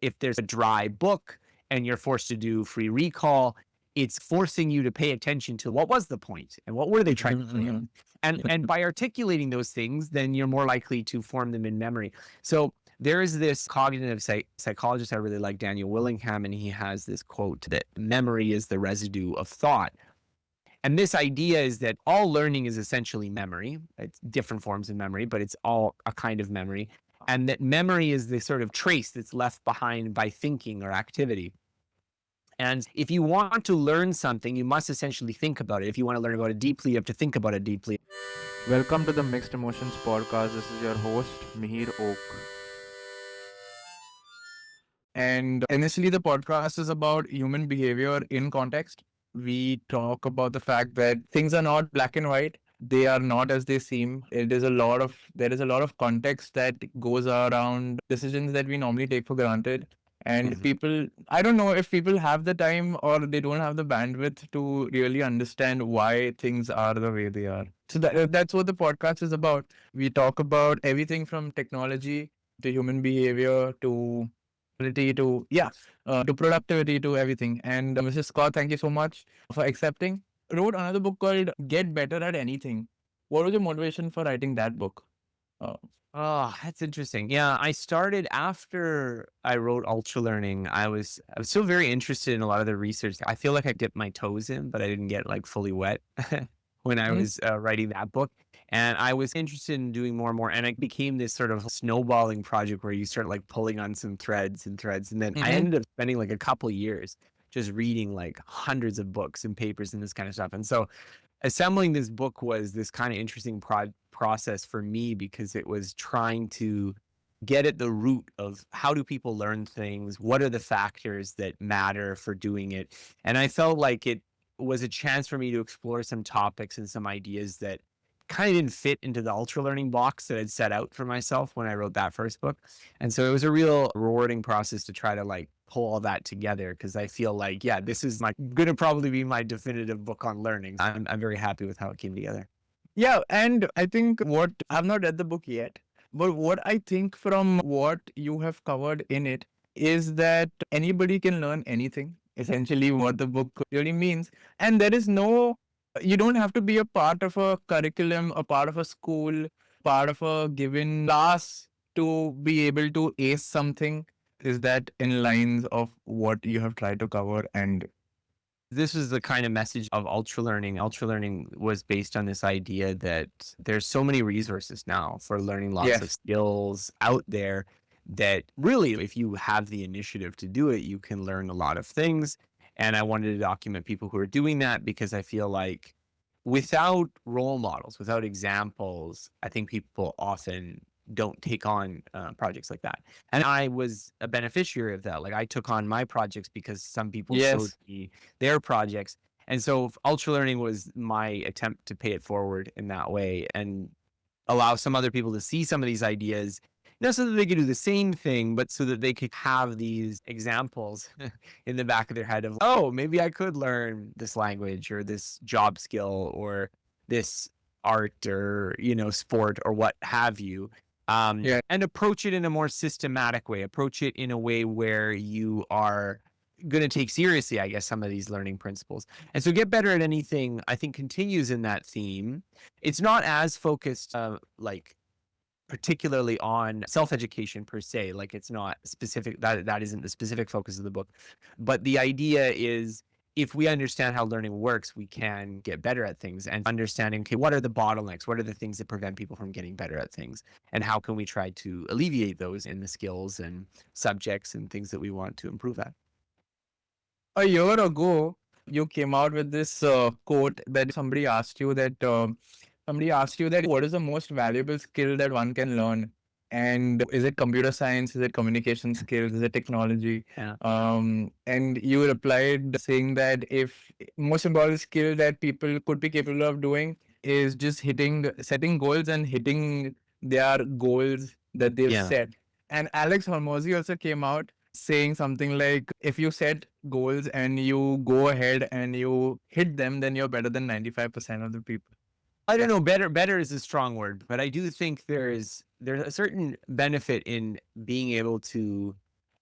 if there's a dry book and you're forced to do free recall, it's forcing you to pay attention to what was the point and what were they trying to say. And by articulating those things, then you're more likely to form them in memory. So there is this cognitive psychologist I really like, Daniel Willingham, and he has this quote that memory is the residue of thought. And this idea is that all learning is essentially memory. It's different forms of memory, but it's all a kind of memory. And that memory is the sort of trace that's left behind by thinking or activity. And if you want to learn something, you must essentially think about it. If you want to learn about it deeply, you have to think about it deeply. Welcome to the Mixed Emotions podcast. This is your host, Mihir Oak. And initially, the podcast is about human behavior in context. We talk about the fact that things are not black and white. They are not as they seem. There is a lot of context that goes around decisions that we normally take for granted. And people, I don't know if people have the time or they don't have the bandwidth to really understand why things are the way they are. So that's what the podcast is about. We talk about everything from technology to human behavior to productivity to everything. And Mrs. Scott, thank you so much for accepting. Wrote another book called Get Better at Anything. What was your motivation for writing that book? Oh, that's interesting. Yeah, I started after I wrote Ultra Learning. I was still very interested in a lot of the research. I feel like I dipped my toes in, but I didn't get like fully wet when I was writing that book. And I was interested in doing more and more. And it became this sort of snowballing project where you start like pulling on some threads. And then I ended up spending like a couple years just reading like hundreds of books and papers and this kind of stuff. And so assembling this book was this kind of interesting process for me because it was trying to get at the root of how do people learn things, what are the factors that matter for doing it. And I felt like it was a chance for me to explore some topics and some ideas that kind of didn't fit into the ultra learning box that I'd set out for myself when I wrote that first book. And so it was a real rewarding process to try to like pull all that together because I feel like, yeah, this is gonna probably be my definitive book on learning. I'm very happy with how it came together. Yeah, and I think I've not read the book yet, but what I think from what you have covered in it is that anybody can learn anything, essentially what the book really means. And you don't have to be a part of a curriculum, a part of a school, part of a given class to be able to ace something. Is that in lines of what you have tried to cover? And this is the kind of message of ultra learning. Ultra learning was based on this idea that there's so many resources now for learning lots of skills out there that really, if you have the initiative to do it, you can learn a lot of things. And I wanted to document people who are doing that because I feel like without role models, without examples, I think people often don't take on projects like that. And I was a beneficiary of that. Like I took on my projects because some people showed me their projects. And so ultra learning was my attempt to pay it forward in that way and allow some other people to see some of these ideas, not so that they could do the same thing, but so that they could have these examples in the back of their head of, oh, maybe I could learn this language or this job skill or this art or, sport or what have you. And approach it in a more systematic way, approach it in a way where you are going to take seriously, I guess, some of these learning principles. And so Get Better at Anything, I think, continues in that theme. It's not as focused, particularly on self-education per se, like it's not specific, that isn't the specific focus of the book. But the idea is, if we understand how learning works, we can get better at things and understanding, okay, what are the bottlenecks? What are the things that prevent people from getting better at things? And how can we try to alleviate those in the skills and subjects and things that we want to improve at? A year ago, you came out with this quote that somebody asked you that what is the most valuable skill that one can learn? And is it computer science? Is it communication skills? Is it technology? Yeah. And you replied saying that if most important skill that people could be capable of doing is just setting goals and hitting their goals that they've set. And Alex Hormozy also came out saying something like, if you set goals and you go ahead and you hit them, then you're better than 95% of the people. I don't know, better is a strong word, but I do think there's a certain benefit in being able to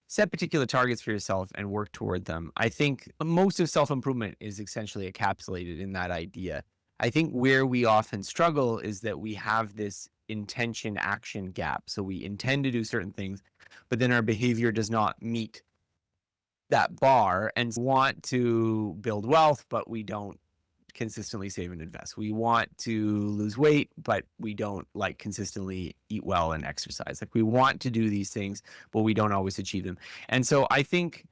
set particular targets for yourself and work toward them. I think most of self-improvement is essentially encapsulated in that idea. I think where we often struggle is that we have this intention action gap. So we intend to do certain things, but then our behavior does not meet that bar, and want to build wealth, but we don't consistently save and invest. We want to lose weight, but we don't like consistently eat well and exercise. Like we want to do these things, but we don't always achieve them. And so I think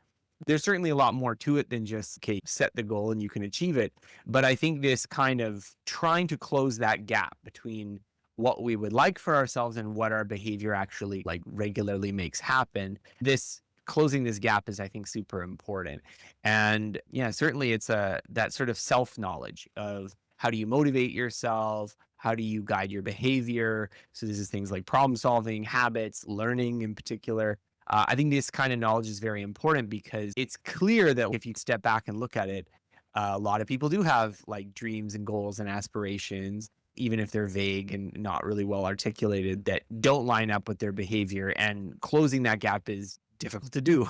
there's certainly a lot more to it than just, okay, set the goal and you can achieve it. But I think this kind of trying to close that gap between what we would like for ourselves and what our behavior actually like regularly makes happen, this closing this gap is, I think, super important. And yeah, certainly it's that sort of self-knowledge of how do you motivate yourself? How do you guide your behavior? So this is things like problem solving, habits, learning in particular. I think this kind of knowledge is very important because it's clear that if you step back and look at it, a lot of people do have like dreams and goals and aspirations, even if they're vague and not really well articulated, that don't line up with their behavior. And closing that gap is difficult to do,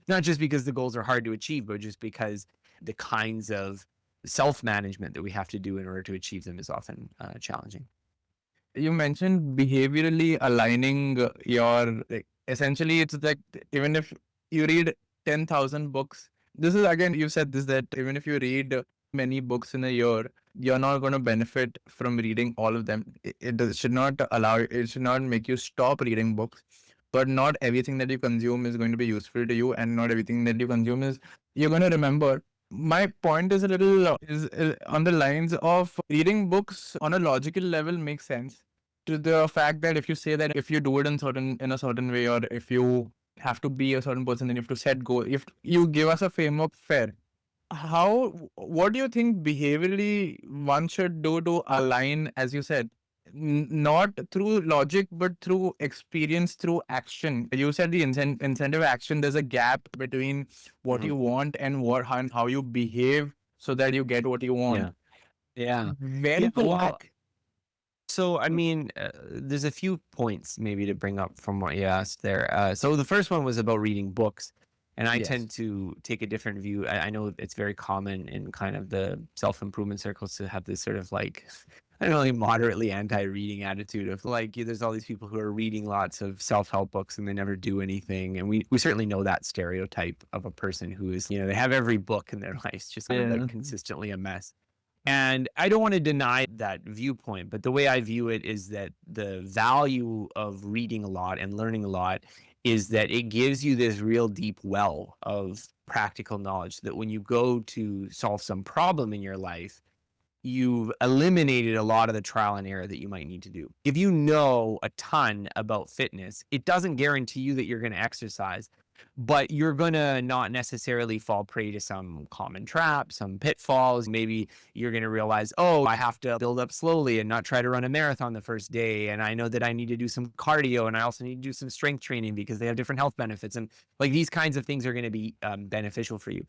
not just because the goals are hard to achieve, but just because the kinds of self-management that we have to do in order to achieve them is often challenging. You mentioned behaviorally aligning your, like, essentially it's like even if you read 10,000 books, this is again, you said this, that even if you read many books in a year, you're not going to benefit from reading all of them. It should not it should not make you stop reading books. But not everything that you consume is going to be useful to you, and not everything that you consume is you're going to remember. My point is a little on the lines of reading books on a logical level makes sense, to the fact that if you say that if you do it in a certain way, or if you have to be a certain person, then you have to set goals. If you give us a framework, fair. What do you think behaviorally one should do to align, as you said, not through logic, but through experience, through action? You said the incentive action, there's a gap between what you want and how you behave so that you get what you want. Yeah. Where Yeah. is the Well, lack? so I mean, there's a few points maybe to bring up from what you asked there. So the first one was about reading books. And I Yes. tend to take a different view. I know it's very common in kind of the self-improvement circles to have this sort of like, I don't know, like moderately anti-reading attitude of like, there's all these people who are reading lots of self-help books and they never do anything. And we certainly know that stereotype of a person who is, they have every book in their life. It's just kind of like consistently a mess. And I don't want to deny that viewpoint, but the way I view it is that the value of reading a lot and learning a lot is that it gives you this real deep well of practical knowledge that when you go to solve some problem in your life, you've eliminated a lot of the trial and error that you might need to do. If you know a ton about fitness, it doesn't guarantee you that you're going to exercise, but you're going to not necessarily fall prey to some common traps, some pitfalls. Maybe you're going to realize, oh, I have to build up slowly and not try to run a marathon the first day. And I know that I need to do some cardio, and I also need to do some strength training because they have different health benefits. And like these kinds of things are going to be beneficial for you.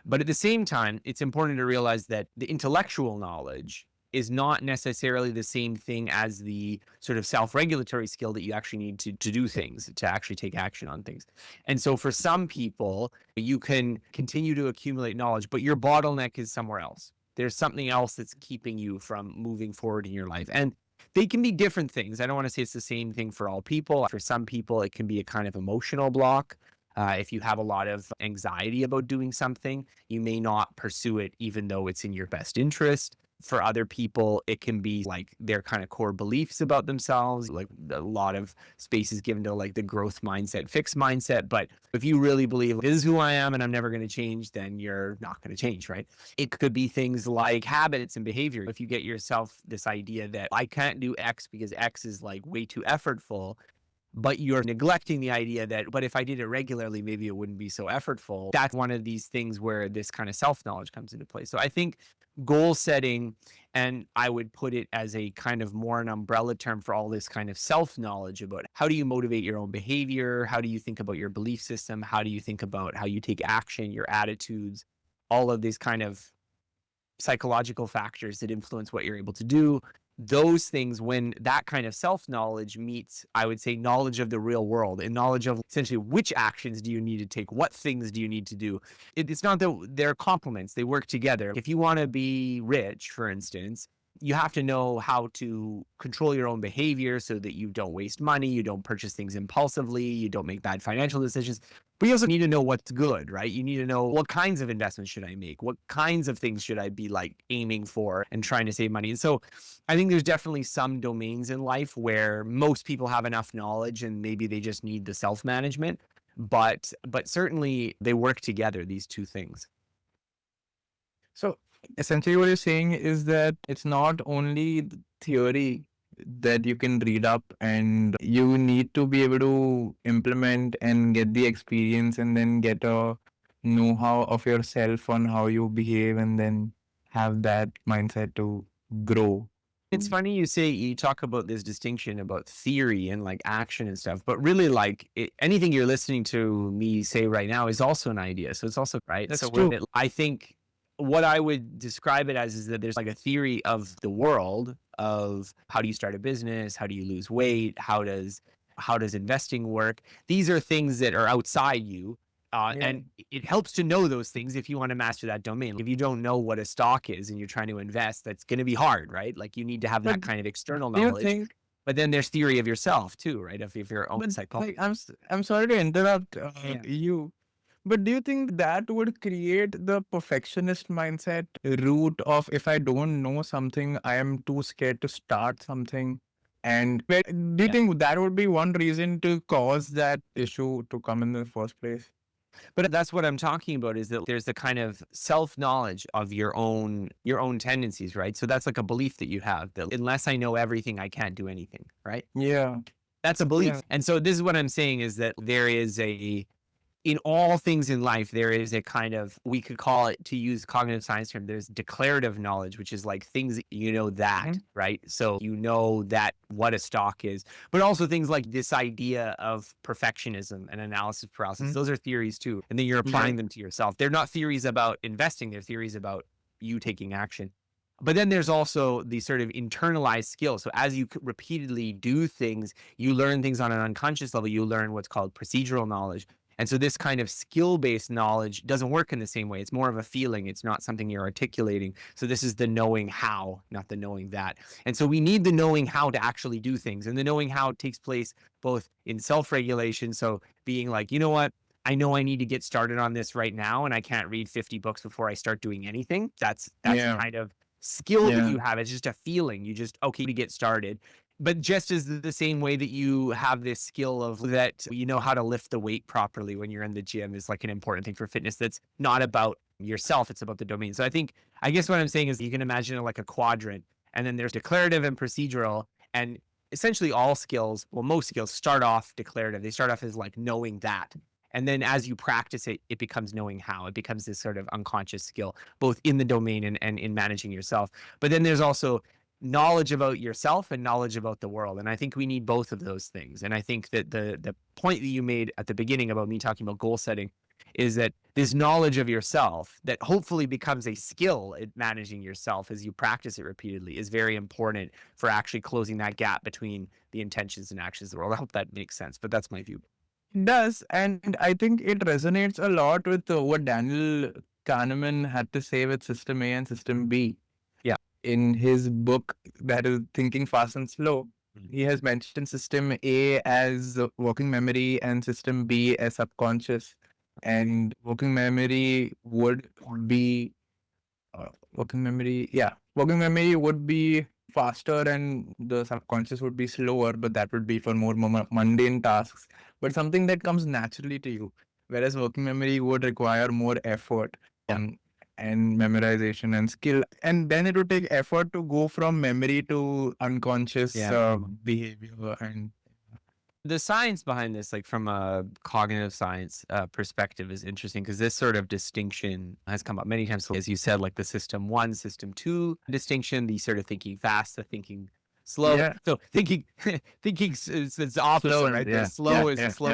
But at the same time, it's important to realize that the intellectual knowledge is not necessarily the same thing as the sort of self-regulatory skill that you actually need to do things, to actually take action on things. And so for some people, you can continue to accumulate knowledge, but your bottleneck is somewhere else. There's something else that's keeping you from moving forward in your life. And they can be different things. I don't want to say it's the same thing for all people. For some people, it can be a kind of emotional block. If you have a lot of anxiety about doing something, you may not pursue it even though it's in your best interest. For other people, it can be like their kind of core beliefs about themselves, like a lot of space is given to like the growth mindset, fixed mindset. But if you really believe this is who I am and I'm never going to change, then you're not going to change, right? It could be things like habits and behavior. If you get yourself this idea that I can't do X because X is like way too effortful, but you're neglecting the idea that, but if I did it regularly, maybe it wouldn't be so effortful. That's one of these things where this kind of self-knowledge comes into play. So I think goal setting, and I would put it as a kind of more an umbrella term for all this kind of self-knowledge about how do you motivate your own behavior? How do you think about your belief system? How do you think about how you take action, your attitudes, all of these kind of psychological factors that influence what you're able to do. those things, when that kind of self-knowledge meets, I would say, knowledge of the real world and knowledge of essentially which actions do you need to take, what things do you need to do. It's not that they're complements, they work together. If you want to be rich, for instance, you have to know how to control your own behavior so that you don't waste money, you don't purchase things impulsively, you don't make bad financial decisions. But you also need to know what's good, right? You need to know what kinds of investments should I make? What kinds of things should I be like aiming for and trying to save money? And so I think there's definitely some domains in life where most people have enough knowledge and maybe they just need the self-management. But certainly they work together, these two things. So essentially what you're saying is that it's not only the theory that you can read up, and you need to be able to implement and get the experience and then get a know-how of yourself on how you behave and then have that mindset to grow. It's funny you talk about this distinction about theory and like action and stuff, but really like anything you're listening to me say right now is also an idea. So it's also right. That's so true. I think what I would describe it as is that there's like a theory of the world of how do you start a business, how do you lose weight, how does investing work. These are things that are outside you. And it helps to know those things if you want to master that domain. If you don't know what a stock is and you're trying to invest, that's going to be hard, right? Like you need to have that kind of external knowledge. But then there's theory of yourself too, right? Of your own psychology. Like, I'm sorry to interrupt you, but do you think that would create the perfectionist mindset root of, if I don't know something, I am too scared to start something? And do you think that would be one reason to cause that issue to come in the first place? But that's what I'm talking about, is that there's the kind of self-knowledge of your own tendencies, right? So that's like a belief that you have that unless I know everything, I can't do anything, right? Yeah. That's a belief. And so this is what I'm saying, is that there is in all things in life, there is a kind of, we could call it, to use cognitive science term, there's declarative knowledge, which is like things that you know that, right? So you know that what a stock is, but also things like this idea of perfectionism and analysis paralysis. Those are theories too. And then you're applying them to yourself. They're not theories about investing. They're theories about you taking action. But then there's also the sort of internalized skill. So as you repeatedly do things, you learn things on an unconscious level. You learn what's called procedural knowledge. And so this kind of skill-based knowledge doesn't work in the same way. It's more of a feeling. It's not something you're articulating. So this is the knowing how, not the knowing that. And so we need the knowing how to actually do things. And the knowing how takes place both in self-regulation. So being like, you know what? I know I need to get started on this right now, and I can't read 50 books before I start doing anything. That's kind of skill that you have. It's just a feeling. You just, okay, to get started. But just as the same way that you have this skill of that, you know how to lift the weight properly when you're in the gym is like an important thing for fitness. That's not about yourself. It's about the domain. So I guess what I'm saying is you can imagine it like a quadrant, and then there's declarative and procedural, and essentially all skills, well, most skills start off declarative. They start off as like knowing that. And then as you practice it, it becomes knowing how. It becomes this sort of unconscious skill, both in the domain and in managing yourself. But then there's also knowledge about yourself and knowledge about the world. And I think we need both of those things. And I think that the point that you made at the beginning about me talking about goal setting is that this knowledge of yourself that hopefully becomes a skill at managing yourself as you practice it repeatedly is very important for actually closing that gap between the intentions and actions of the world. I hope that makes sense, but that's my view. It does. And I think it resonates a lot with what Daniel Kahneman had to say with System A and System B. In his book that is Thinking Fast and Slow, he has mentioned System A as working memory and System B as subconscious. And working memory would be working memory would be faster and the subconscious would be slower, but that would be for more mundane tasks, but something that comes naturally to you. Whereas working memory would require more effort and memorization and skill, and then it would take effort to go from memory to unconscious behavior. And the science behind this, like from a cognitive science perspective, is interesting because this sort of distinction has come up many times. So as you said, like the system 1, system 2 distinction, the sort of thinking fast, the thinking slow. So thinking is opposite, slow, right? The slow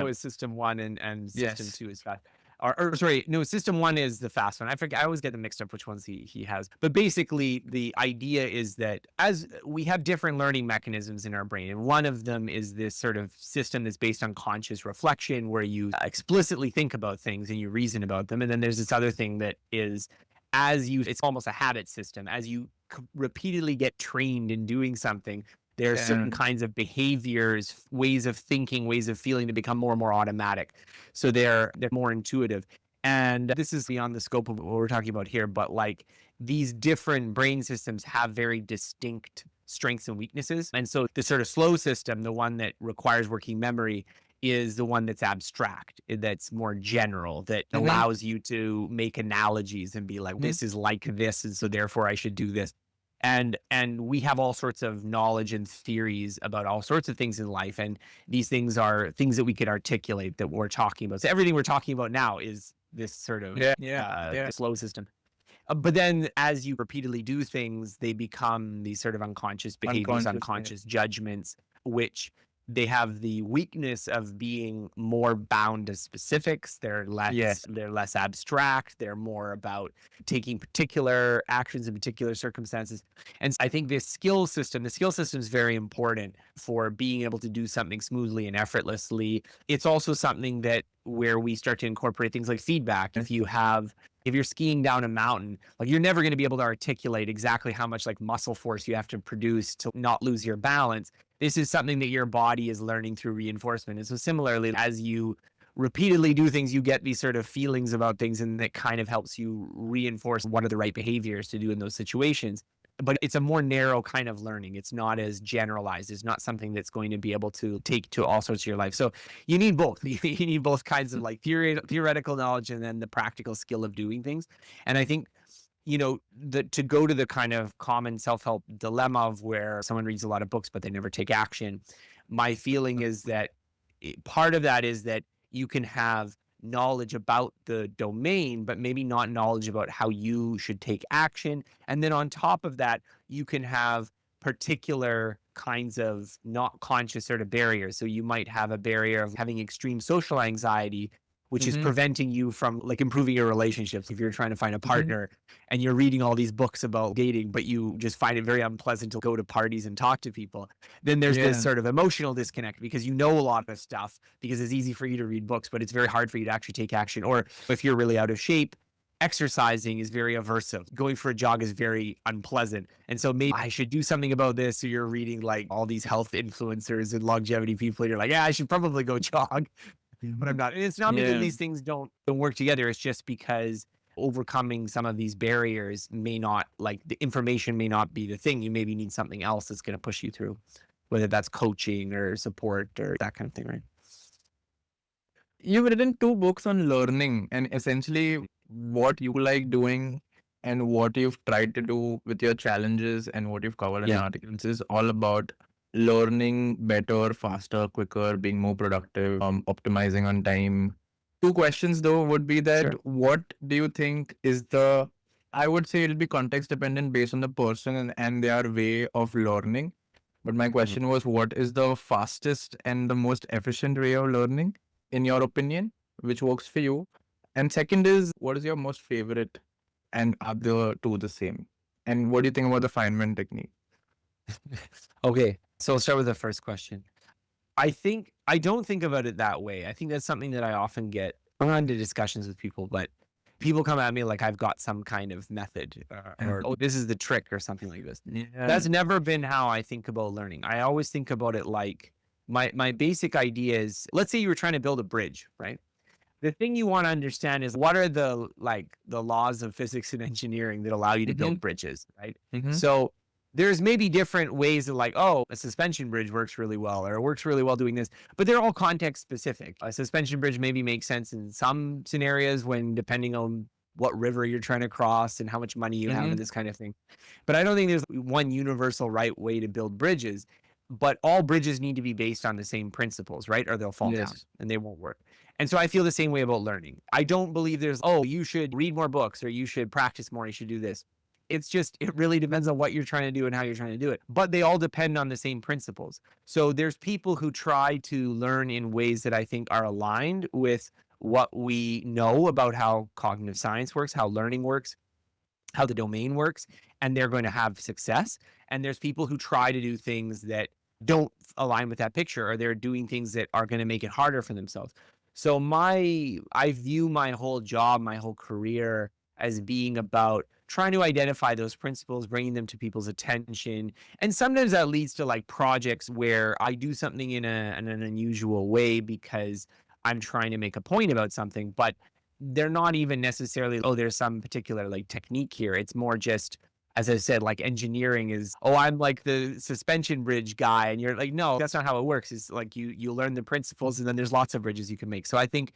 is system 1 and system 2 is fast. or sorry, no, system one is the fast one. I forget. I always get them mixed up which ones he has. But basically, the idea is that as we have different learning mechanisms in our brain, and one of them is this sort of system that's based on conscious reflection, where you explicitly think about things and you reason about them. And then there's this other thing that is it's almost a habit system. As you repeatedly get trained in doing something, there are certain kinds of behaviors, ways of thinking, ways of feeling to become more and more automatic. So they're more intuitive. And this is beyond the scope of what we're talking about here, but like these different brain systems have very distinct strengths and weaknesses. And so the sort of slow system, the one that requires working memory, is the one that's abstract, that's more general, that allows you to make analogies and be like, this is like this, and so therefore I should do this. And we have all sorts of knowledge and theories about all sorts of things in life, and these things are things that we could articulate that we're talking about. So everything we're talking about now is this sort of slow system. But then as you repeatedly do things, they become these sort of unconscious behaviors, unconscious judgments, which they have the weakness of being more bound to specifics. They're less abstract. They're more about taking particular actions in particular circumstances. And I think the skill system is very important for being able to do something smoothly and effortlessly. It's also something that where we start to incorporate things like feedback. If you're skiing down a mountain, like you're never going to be able to articulate exactly how much like muscle force you have to produce to not lose your balance. This is something that your body is learning through reinforcement. And so similarly, as you repeatedly do things, you get these sort of feelings about things, and that kind of helps you reinforce what are the right behaviors to do in those situations. But it's a more narrow kind of learning. It's not as generalized. It's not something that's going to be able to take to all sorts of your life. So you need both. You need both kinds of like theoretical knowledge and then the practical skill of doing things. And I think, to go to the kind of common self-help dilemma of where someone reads a lot of books, but they never take action. My feeling is that part of that is that you can have knowledge about the domain, but maybe not knowledge about how you should take action. And then on top of that, you can have particular kinds of not conscious sort of barriers. So you might have a barrier of having extreme social anxiety, which is preventing you from like improving your relationships. If you're trying to find a partner and you're reading all these books about dating, but you just find it very unpleasant to go to parties and talk to people, then there's this sort of emotional disconnect because you know a lot of stuff because it's easy for you to read books, but it's very hard for you to actually take action. Or if you're really out of shape, exercising is very aversive. Going for a jog is very unpleasant. And so maybe I should do something about this. So you're reading like all these health influencers and longevity people. And you're like, yeah, I should probably go jog. But I'm not. And it's not because these things don't work together. It's just because overcoming some of these barriers may not, like the information may not be the thing. You maybe need something else that's going to push you through, whether that's coaching or support or that kind of thing, right? You've written 2 books on learning and essentially what you like doing and what you've tried to do with your challenges and what you've covered in articles is all about learning better, faster, quicker, being more productive, optimizing on time. 2 questions though would be that what do you think is I would say it'll be context dependent based on the person and their way of learning. But my question was, what is the fastest and the most efficient way of learning in your opinion, which works for you? And second is, what is your most favorite, and are the 2 the same? And what do you think about the Feynman technique? Okay. So I'll start with the first question. I don't think about it that way. I think that's something that I often get into discussions with people, but people come at me like I've got some kind of method or oh, this is the trick or something like this. That's never been how I think about learning. I always think about it like my basic idea is, let's say you were trying to build a bridge, right? The thing you want to understand is what are the laws of physics and engineering that allow you to build bridges, right? So there's maybe different ways of like, oh, a suspension bridge works really well or it works really well doing this, but they're all context specific. A suspension bridge maybe makes sense in some scenarios when depending on what river you're trying to cross and how much money you have and this kind of thing. But I don't think there's one universal right way to build bridges, but all bridges need to be based on the same principles, right? Or they'll fall down and they won't work. And so I feel the same way about learning. I don't believe there's, oh, you should read more books or you should practice more, you should do this. It's just, it really depends on what you're trying to do and how you're trying to do it. But they all depend on the same principles. So there's people who try to learn in ways that I think are aligned with what we know about how cognitive science works, how learning works, how the domain works, and they're going to have success. And there's people who try to do things that don't align with that picture, or they're doing things that are going to make it harder for themselves. So I view my whole job, my whole career as being about trying to identify those principles, bringing them to people's attention. And sometimes that leads to like projects where I do something in an unusual way because I'm trying to make a point about something, but they're not even necessarily, oh, there's some particular like technique here. It's more just, as I said, like engineering is, oh, I'm like the suspension bridge guy. And you're like, no, that's not how it works. It's like you learn the principles and then there's lots of bridges you can make. So I think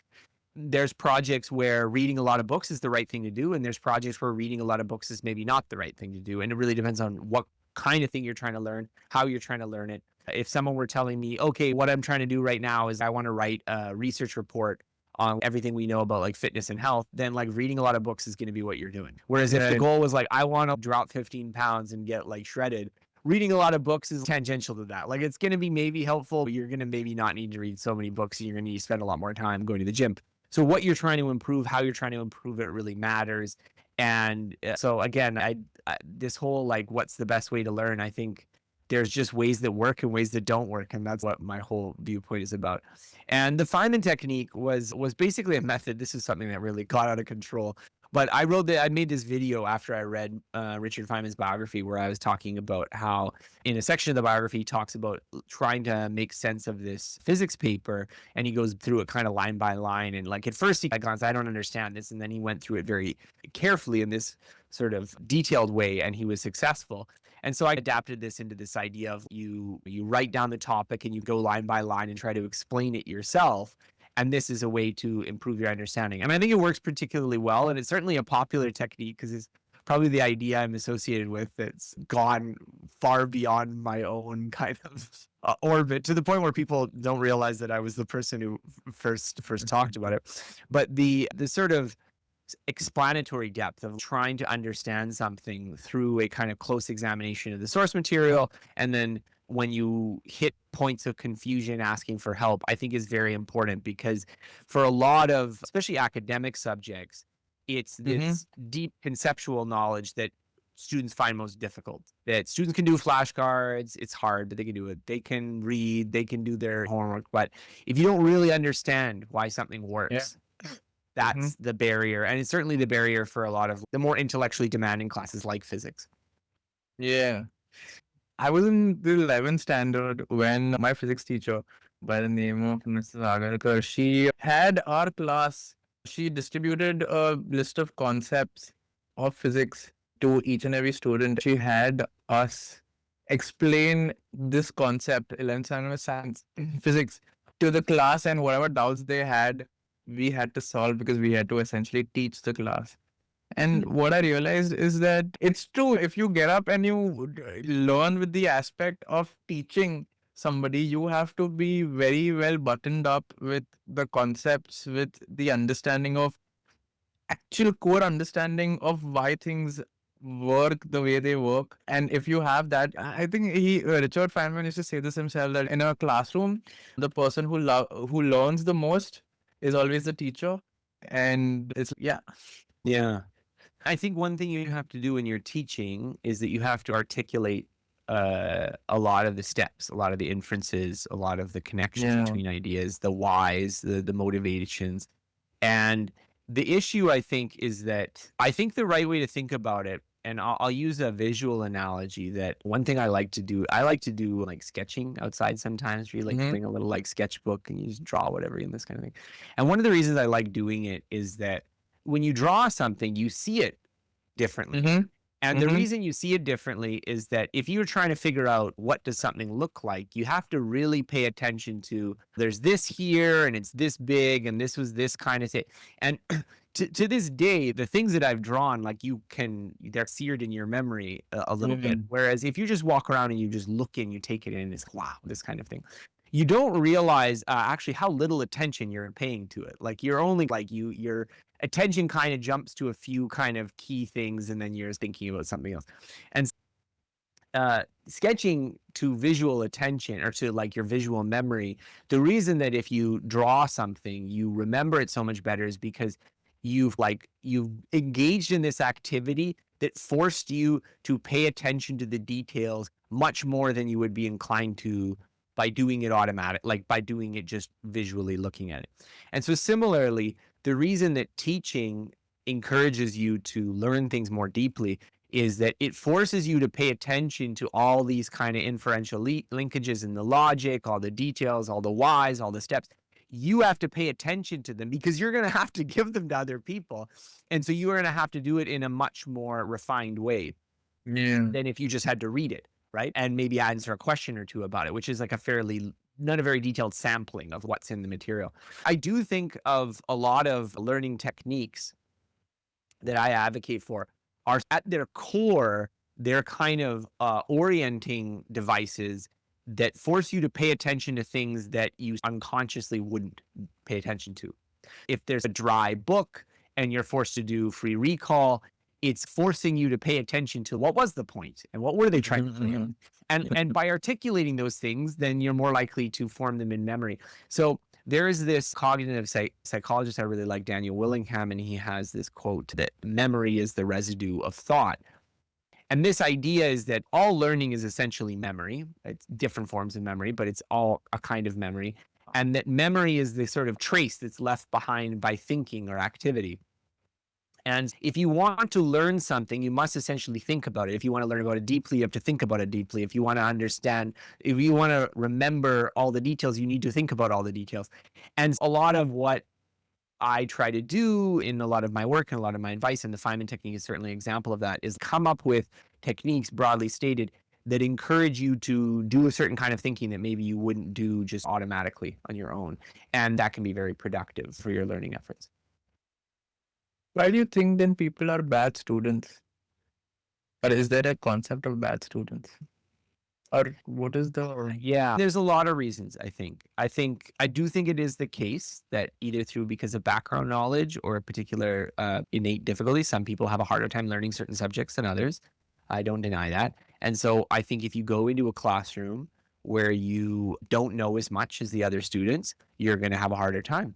there's projects where reading a lot of books is the right thing to do. And there's projects where reading a lot of books is maybe not the right thing to do. And it really depends on what kind of thing you're trying to learn, how you're trying to learn it. If someone were telling me, okay, what I'm trying to do right now is I want to write a research report on everything we know about like fitness and health, then like reading a lot of books is going to be what you're doing. Whereas if the goal was like, I want to drop 15 pounds and get like shredded, reading a lot of books is tangential to that. Like it's going to be maybe helpful, but you're going to maybe not need to read so many books, and you're going to need to spend a lot more time going to the gym. So what you're trying to improve, how you're trying to improve it really matters. And so again, I this whole like, what's the best way to learn? I think there's just ways that work and ways that don't work. And that's what my whole viewpoint is about. And the Feynman technique was basically a method. This is something that really got out of control. But I made this video after I read Richard Feynman's biography, where I was talking about how in a section of the biography, he talks about trying to make sense of this physics paper. And he goes through it kind of line by line. And like at first he goes, I don't understand this. And then he went through it very carefully in this sort of detailed way, and he was successful. And so I adapted this into this idea of you write down the topic and you go line by line and try to explain it yourself. And this is a way to improve your understanding. And I think it works particularly well. And it's certainly a popular technique because it's probably the idea I'm associated with that's gone far beyond my own kind of orbit, to the point where people don't realize that I was the person who first talked about it. But the sort of explanatory depth of trying to understand something through a kind of close examination of the source material, and then when you hit points of confusion, asking for help, I think is very important, because for a lot of, especially academic subjects, it's this deep conceptual knowledge that students find most difficult. That students can do flashcards, it's hard, but they can do it. They can read, they can do their homework, but if you don't really understand why something works, that's the barrier. And it's certainly the barrier for a lot of the more intellectually demanding classes like physics. Yeah. I was in the 11th standard when my physics teacher, by the name of Mrs. Agarkar, she had our class. She distributed a list of concepts of physics to each and every student. She had us explain this concept, 11th standard science, physics, to the class, and whatever doubts they had, we had to solve, because we had to essentially teach the class. And what I realized is that it's true. If you get up and you learn with the aspect of teaching somebody, you have to be very well buttoned up with the concepts, with the understanding of actual core understanding of why things work the way they work. And if you have that, I think Richard Feynman used to say this himself, that in a classroom, the person who learns the most is always the teacher. And it's Yeah. I think one thing you have to do when you're teaching is that you have to articulate a lot of the steps, a lot of the inferences, a lot of the connections between ideas, the whys, the motivations. And the issue, I think, is that I think the right way to think about it, and I'll use a visual analogy, that one thing I like to do like sketching outside sometimes, where you like bring a little like sketchbook and you just draw whatever in this kind of thing. And one of the reasons I like doing it is that when you draw something, you see it differently. And the reason you see it differently is that if you're trying to figure out what does something look like, you have to really pay attention to, there's this here and it's this big and this was this kind of thing. And to this day, the things that I've drawn, like they're seared in your memory a little bit. Whereas if you just walk around and you just look in, you take it in, it's wow, this kind of thing. You don't realize actually how little attention you're paying to it. Like you're only like your attention kind of jumps to a few kind of key things, and then you're thinking about something else. And sketching to visual attention or to like your visual memory, the reason that if you draw something, you remember it so much better is because you've engaged in this activity that forced you to pay attention to the details much more than you would be inclined to by doing it like by doing it just visually looking at it. And so similarly, the reason that teaching encourages you to learn things more deeply is that it forces you to pay attention to all these kind of inferential linkages in the logic, all the details, all the whys, all the steps. You have to pay attention to them because you're going to have to give them to other people. And so you are going to have to do it in a much more refined way than if you just had to read it, right? And maybe answer a question or two about it, which is like not a very detailed sampling of what's in the material. I do think of a lot of learning techniques that I advocate for are at their core, they're kind of orienting devices that force you to pay attention to things that you unconsciously wouldn't pay attention to. If there's a dry book and you're forced to do free recall, it's forcing you to pay attention to what was the point and what were they trying to say. And by articulating those things, then you're more likely to form them in memory. So there is this cognitive psychologist I really like, Daniel Willingham, and he has this quote that memory is the residue of thought. And this idea is that all learning is essentially memory. It's different forms of memory, but it's all a kind of memory. And that memory is the sort of trace that's left behind by thinking or activity. And if you want to learn something, you must essentially think about it. If you want to learn about it deeply, you have to think about it deeply. If you want to understand, if you want to remember all the details, you need to think about all the details. And a lot of what I try to do in a lot of my work and a lot of my advice, and the Feynman technique is certainly an example of that, is come up with techniques, broadly stated, that encourage you to do a certain kind of thinking that maybe you wouldn't do just automatically on your own. And that can be very productive for your learning efforts. Why do you think then people are bad students? Or is there a concept of bad students? Or what is the... Yeah, there's a lot of reasons, I think. I do think it is the case that either because of background knowledge or a particular innate difficulty, some people have a harder time learning certain subjects than others. I don't deny that. And so I think if you go into a classroom where you don't know as much as the other students, you're going to have a harder time.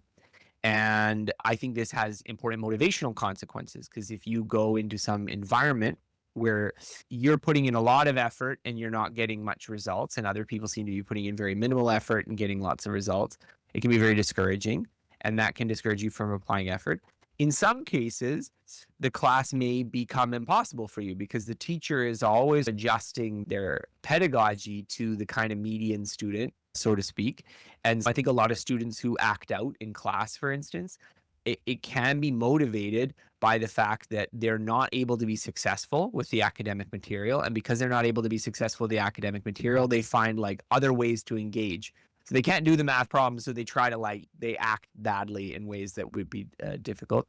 And I think this has important motivational consequences, because if you go into some environment where you're putting in a lot of effort and you're not getting much results, and other people seem to be putting in very minimal effort and getting lots of results, it can be very discouraging, and that can discourage you from applying effort. In some cases, the class may become impossible for you because the teacher is always adjusting their pedagogy to the kind of median student, so to speak. And I think a lot of students who act out in class, for instance, it can be motivated by the fact that they're not able to be successful with the academic material. And because they're not able to be successful with the academic material, they find like other ways to engage. So they can't do the math problems, so they try to they act badly in ways that would be difficult.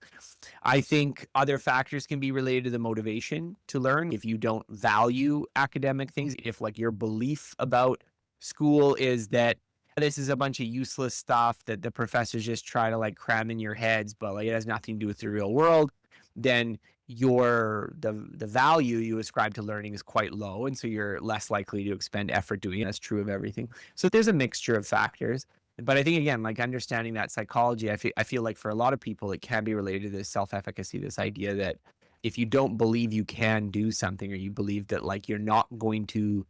I think other factors can be related to the motivation to learn. If you don't value academic things, if like your belief about school is that this is a bunch of useless stuff that the professors just try to like cram in your heads, but like it has nothing to do with the real world, then the value you ascribe to learning is quite low, and so you're less likely to expend effort doing it. That's true of everything. So there's a mixture of factors. But I think, again, like understanding that psychology, I feel like for a lot of people, it can be related to this self-efficacy, this idea that if you don't believe you can do something, or you believe that like you're not going to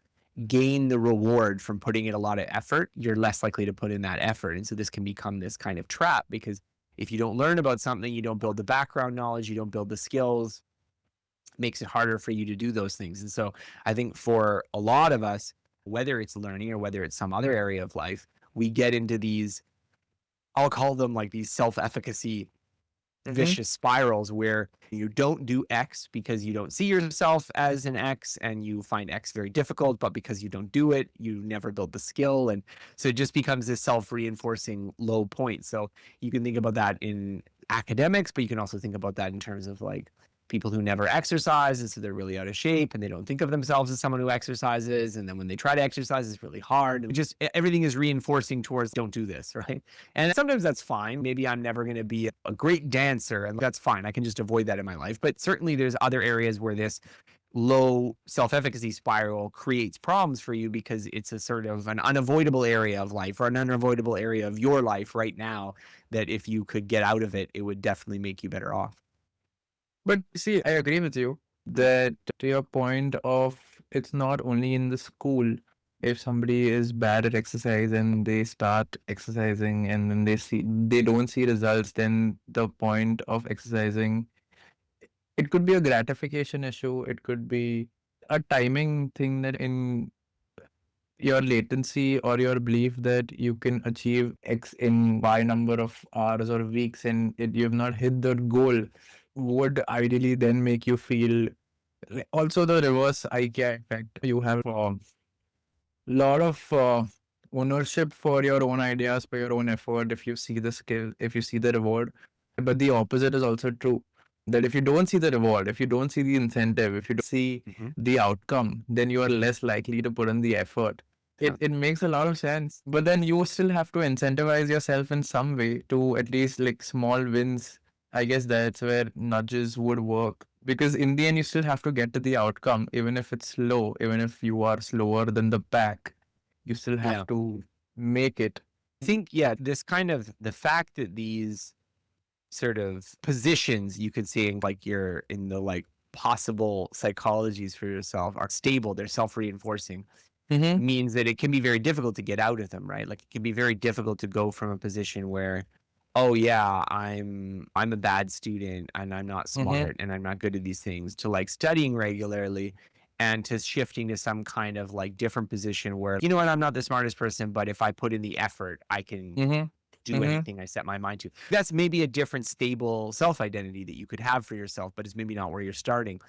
gain the reward from putting in a lot of effort, you're less likely to put in that effort. And so this can become this kind of trap, because if you don't learn about something, you don't build the background knowledge, you don't build the skills, it makes it harder for you to do those things. And so I think for a lot of us, whether it's learning or whether it's some other area of life, we get into these, I'll call them like these self-efficacy vicious spirals where you don't do X because you don't see yourself as an X and you find X very difficult, but because you don't do it, you never build the skill. And so it just becomes this self-reinforcing low point. So you can think about that in academics, but you can also think about that in terms of like people who never exercise, and so they're really out of shape and they don't think of themselves as someone who exercises. And then when they try to exercise, it's really hard. And just everything is reinforcing towards don't do this, right? And sometimes that's fine. Maybe I'm never going to be a great dancer, and that's fine. I can just avoid that in my life. But certainly there's other areas where this low self-efficacy spiral creates problems for you because it's a sort of an unavoidable area of life or an unavoidable area of your life right now that if you could get out of it, it would definitely make you better off. But see, I agree with you that to your point of it's not only in the school. If somebody is bad at exercise and they start exercising and then they don't see results, then the point of exercising, it could be a gratification issue. It could be a timing thing that in your latency or your belief that you can achieve X in Y number of hours or weeks and you have not hit the goal would ideally then make you feel also the reverse IKEA effect. You have a lot of ownership for your own ideas, for your own effort, if you see the skill, if you see the reward. But the opposite is also true. That if you don't see the reward, if you don't see the incentive, if you don't see the outcome, then you are less likely to put in the effort. It makes a lot of sense. But then you still have to incentivize yourself in some way to at least like small wins. I guess that's where nudges would work. Because in the end, you still have to get to the outcome, even if it's slow, even if you are slower than the pack, you still have to make it. I think, this kind of the fact that these sort of positions you could see in like you're in the like possible psychologies for yourself are stable, they're self-reinforcing, means that it can be very difficult to get out of them, right? Like it can be very difficult to go from a position where, oh yeah, I'm a bad student and I'm not smart and I'm not good at these things, to like studying regularly and to shifting to some kind of like different position where, you know what, I'm not the smartest person, but if I put in the effort, I can do anything I set my mind to. That's maybe a different stable self-identity that you could have for yourself, but it's maybe not where you're starting.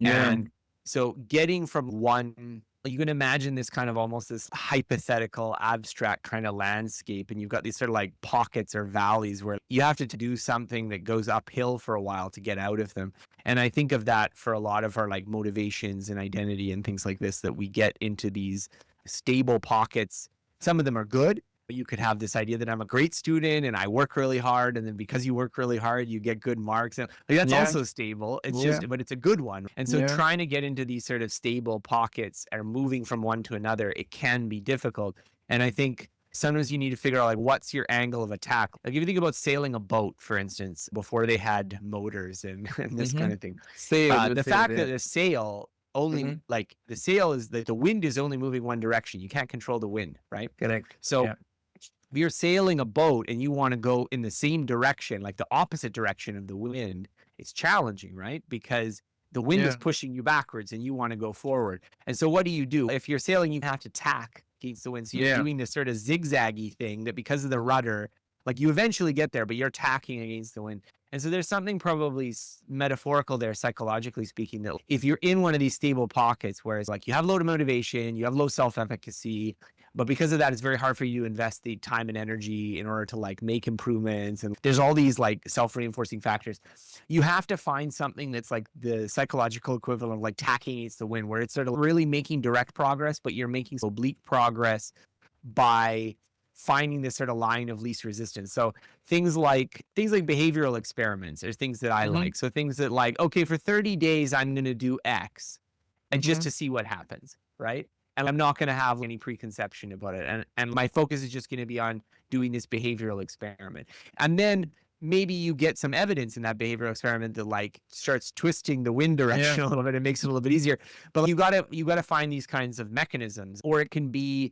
And so getting from one, you can imagine this kind of almost this hypothetical, abstract kind of landscape, and you've got these sort of like pockets or valleys where you have to do something that goes uphill for a while to get out of them. And I think of that for a lot of our like motivations and identity and things like this, that we get into these stable pockets. Some of them are good. You could have this idea that I'm a great student and I work really hard, and then because you work really hard, you get good marks, and like, that's also stable. It's just, but it's a good one. And so trying to get into these sort of stable pockets or moving from one to another, it can be difficult. And I think sometimes you need to figure out like what's your angle of attack. Like if you think about sailing a boat, for instance, before they had motors and this kind of thing, the fact that a sail only like the sail is that the wind is only moving one direction. You can't control the wind, right? Correct. So if you're sailing a boat and you want to go in the same direction, like the opposite direction of the wind, it's challenging, right? Because the wind is pushing you backwards and you want to go forward. And so what do? If you're sailing, you have to tack against the wind. So you're doing this sort of zigzaggy thing that because of the rudder, like you eventually get there, but you're tacking against the wind. And so there's something probably metaphorical there, psychologically speaking, that if you're in one of these stable pockets, where it's like you have low motivation, you have low self-efficacy, but because of that, it's very hard for you to invest the time and energy in order to like make improvements. And there's all these like self-reinforcing factors. You have to find something that's like the psychological equivalent of like tacking against the wind, where it's sort of really making direct progress, but you're making oblique progress by finding this sort of line of least resistance. So things like behavioral experiments are things that I like. So things that like, okay, for 30 days, I'm going to do X and just to see what happens, right? And I'm not going to have any preconception about it. And my focus is just going to be on doing this behavioral experiment. And then maybe you get some evidence in that behavioral experiment that like starts twisting the wind direction a little bit and makes it a little bit easier. But you gotta find these kinds of mechanisms, or it can be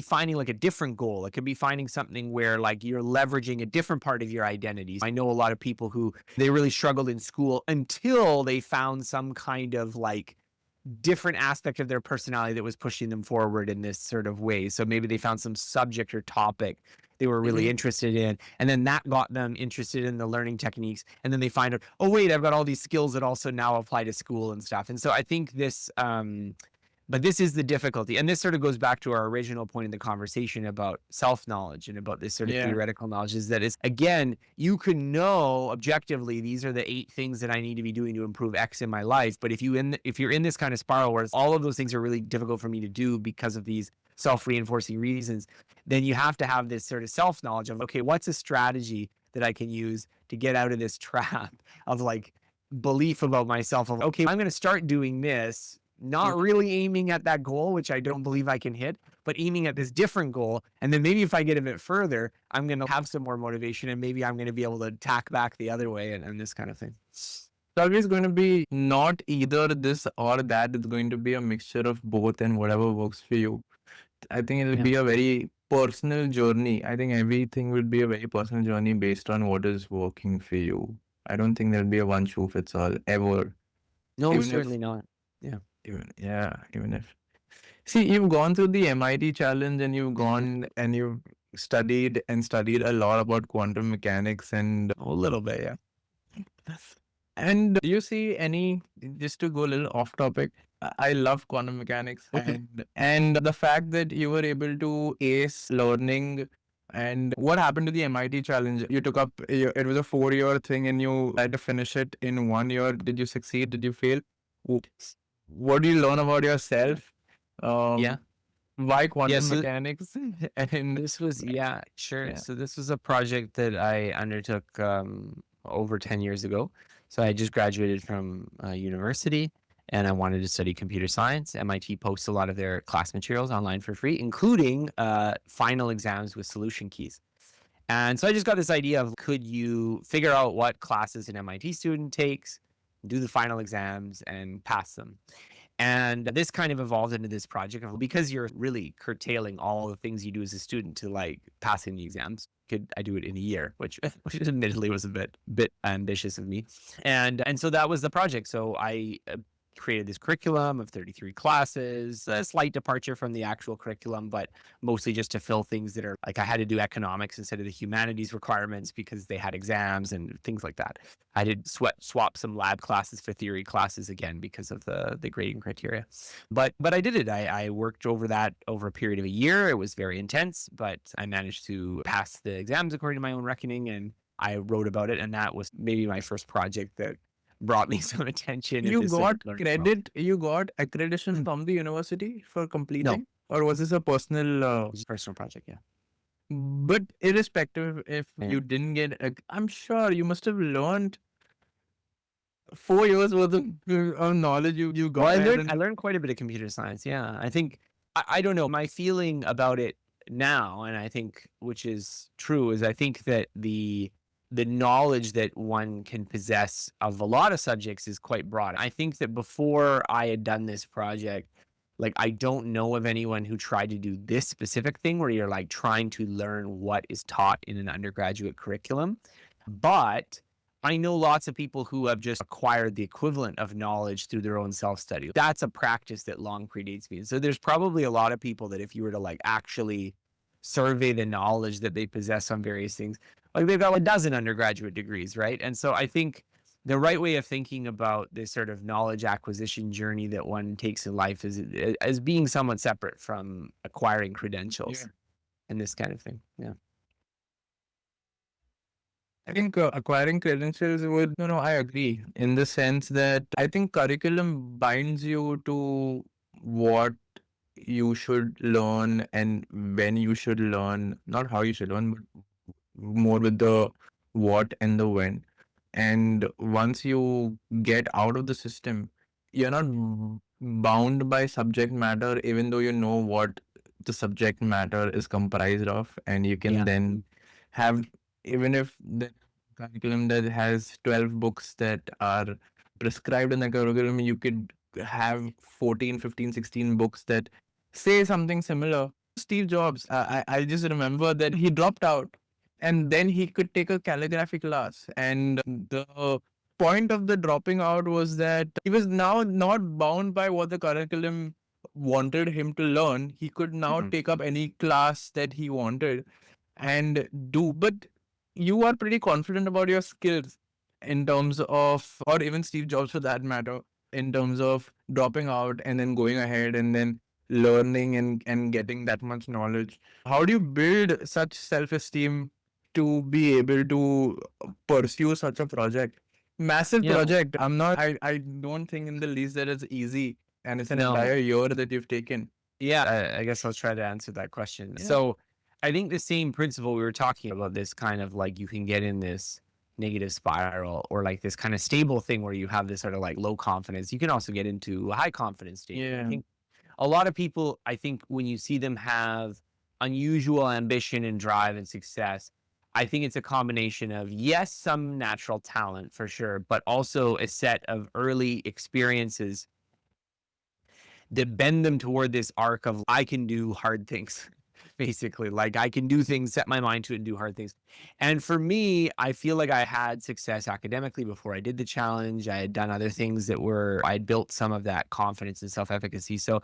finding like a different goal. It can be finding something where like you're leveraging a different part of your identity. I know a lot of people who they really struggled in school until they found some kind of like different aspect of their personality that was pushing them forward in this sort of way. So maybe they found some subject or topic they were really interested in, and then that got them interested in the learning techniques. And then they find out, oh wait, I've got all these skills that also now apply to school and stuff. And so I think this, but this is the difficulty. And this sort of goes back to our original point in the conversation about self-knowledge and about this sort of theoretical knowledge, is that it's, again, you can know objectively, these are the 8 things that I need to be doing to improve X in my life. But if you're in this kind of spiral where all of those things are really difficult for me to do because of these self-reinforcing reasons, then you have to have this sort of self-knowledge of, okay, what's a strategy that I can use to get out of this trap of like belief about myself of, okay, I'm going to start doing this, not really aiming at that goal, which I don't believe I can hit, but aiming at this different goal. And then maybe if I get a bit further, I'm going to have some more motivation and maybe I'm going to be able to tack back the other way and this kind of thing. It's always going to be not either this or that. It's going to be a mixture of both and whatever works for you. I think it will be a very personal journey. I think everything will be a very personal journey based on what is working for you. I don't think there'll be a one shoe fits all ever. No, Even certainly not. Yeah. Even if. See, you've gone through the MIT challenge and you've gone and you've studied a lot about quantum mechanics and A little bit, yeah. And do you see any, just to go a little off topic, I love quantum mechanics and the fact that you were able to ace learning. And what happened to the MIT challenge? You took up, it was a 4-year thing and you had to finish it in 1 year. Did you succeed? Did you fail? What do you learn about yourself? Yeah. Why quantum mechanics? And this was, sure. So this was a project that I undertook over 10 years ago. So I just graduated from university and I wanted to study computer science. MIT posts a lot of their class materials online for free, including final exams with solution keys. And so I just got this idea of, could you figure out what classes an MIT student takes, do the final exams and pass them? And this kind of evolved into this project of, because you're really curtailing all the things you do as a student to like passing the exams. Could I do it in a year, which admittedly was a bit ambitious of me. And so that was the project. So I created this curriculum of 33 classes, a slight departure from the actual curriculum, but mostly just to fill things that are like, I had to do economics instead of the humanities requirements because they had exams and things like that. I did swap some lab classes for theory classes again because of the grading criteria. But I did it. I worked over that over a period of a year. It was very intense, but I managed to pass the exams according to my own reckoning, and I wrote about it. And that was maybe my first project that brought me some attention. You got credit, you got accreditation from the university for completing? No. Or was this a personal... personal project, yeah. But irrespective if you didn't get... I'm sure you must have learned 4 years worth of knowledge you got. Well, I learned quite a bit of computer science, yeah. I think, I don't know, my feeling about it now, and I think, which is true, is I think that the knowledge that one can possess of a lot of subjects is quite broad. I think that before I had done this project, like, I don't know of anyone who tried to do this specific thing where you're like trying to learn what is taught in an undergraduate curriculum. But I know lots of people who have just acquired the equivalent of knowledge through their own self-study. That's a practice that long predates me. So there's probably a lot of people that if you were to like actually survey the knowledge that they possess on various things, like they've got a dozen undergraduate degrees, right? And so I think the right way of thinking about this sort of knowledge acquisition journey that one takes in life is as being somewhat separate from acquiring credentials and this kind of thing. Yeah. I think acquiring credentials would, I agree in the sense that I think curriculum binds you to what you should learn and when you should learn, not how you should learn, but more with the what and the when. And once you get out of the system, you're not bound by subject matter, even though you know what the subject matter is comprised of. And you can then have, even if the curriculum that has 12 books that are prescribed in the curriculum, you could have 14, 15, 16 books that say something similar. Steve Jobs, I just remember that he dropped out and then he could take a calligraphy class. And the point of the dropping out was that he was now not bound by what the curriculum wanted him to learn. He could now take up any class that he wanted and do. But you are pretty confident about your skills in terms of, or even Steve Jobs for that matter, in terms of dropping out and then going ahead and then learning and getting that much knowledge. How do you build such self-esteem to be able to pursue such a project? Massive project. I don't think in the least that it's easy, and it's an entire year that you've taken. Yeah, I guess I'll try to answer that question. So I think the same principle we were talking about, this kind of like, you can get in this negative spiral or like this kind of stable thing where you have this sort of like low confidence. You can also get into a high confidence state. I Yeah. think a lot of people, I think when you see them have unusual ambition and drive and success, I think it's a combination of, yes, some natural talent for sure, but also a set of early experiences that bend them toward this arc of I can do hard things. Basically, like I can do things, set my mind to it and do hard things. And for me, I feel like I had success academically before I did the challenge. I had done other things that were, I'd built some of that confidence and self-efficacy. So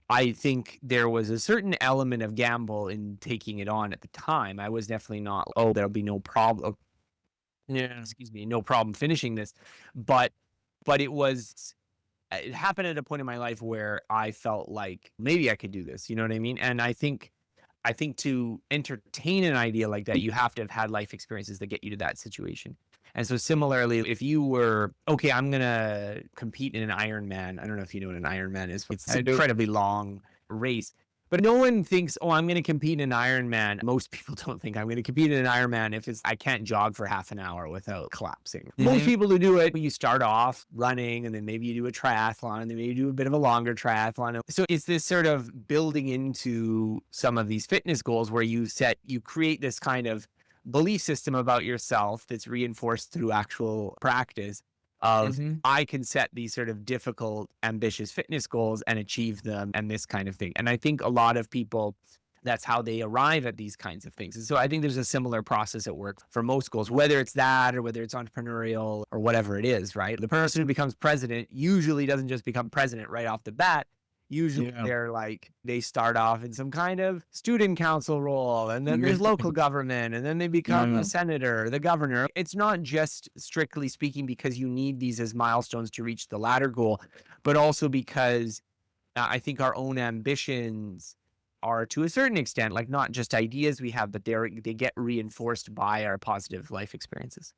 I think there was a certain element of gamble in taking it on at the time. I was definitely not, oh, there'll be no problem. Yeah. Excuse me, no problem finishing this. But it happened at a point in my life where I felt like maybe I could do this. You know what I mean? And I think to entertain an idea like that, you have to have had life experiences that get you to that situation. And so similarly, if you were, okay, I'm going to compete in an Ironman. I don't know if you know what an Ironman is. It's an I do. incredibly long race. But no one thinks, oh, I'm going to compete in an Ironman. Most people don't think I'm going to compete in an Ironman if I can't jog for half an hour without collapsing. Most people who do it, you start off running and then maybe you do a triathlon and then maybe you do a bit of a longer triathlon. So it's this sort of building into some of these fitness goals where you create this kind of belief system about yourself that's reinforced through actual practice of I can set these sort of difficult, ambitious fitness goals and achieve them and this kind of thing. And I think a lot of people, that's how they arrive at these kinds of things. And so I think there's a similar process at work for most goals, whether it's that or whether it's entrepreneurial or whatever it is, right? The person who becomes president usually doesn't just become president right off the bat. Usually they're like, they start off in some kind of student council role, and then there's local government, and then they become a senator, the governor. It's not just strictly speaking because you need these as milestones to reach the latter goal, but also because I think our own ambitions are to a certain extent, like not just ideas we have, but they get reinforced by our positive life experiences.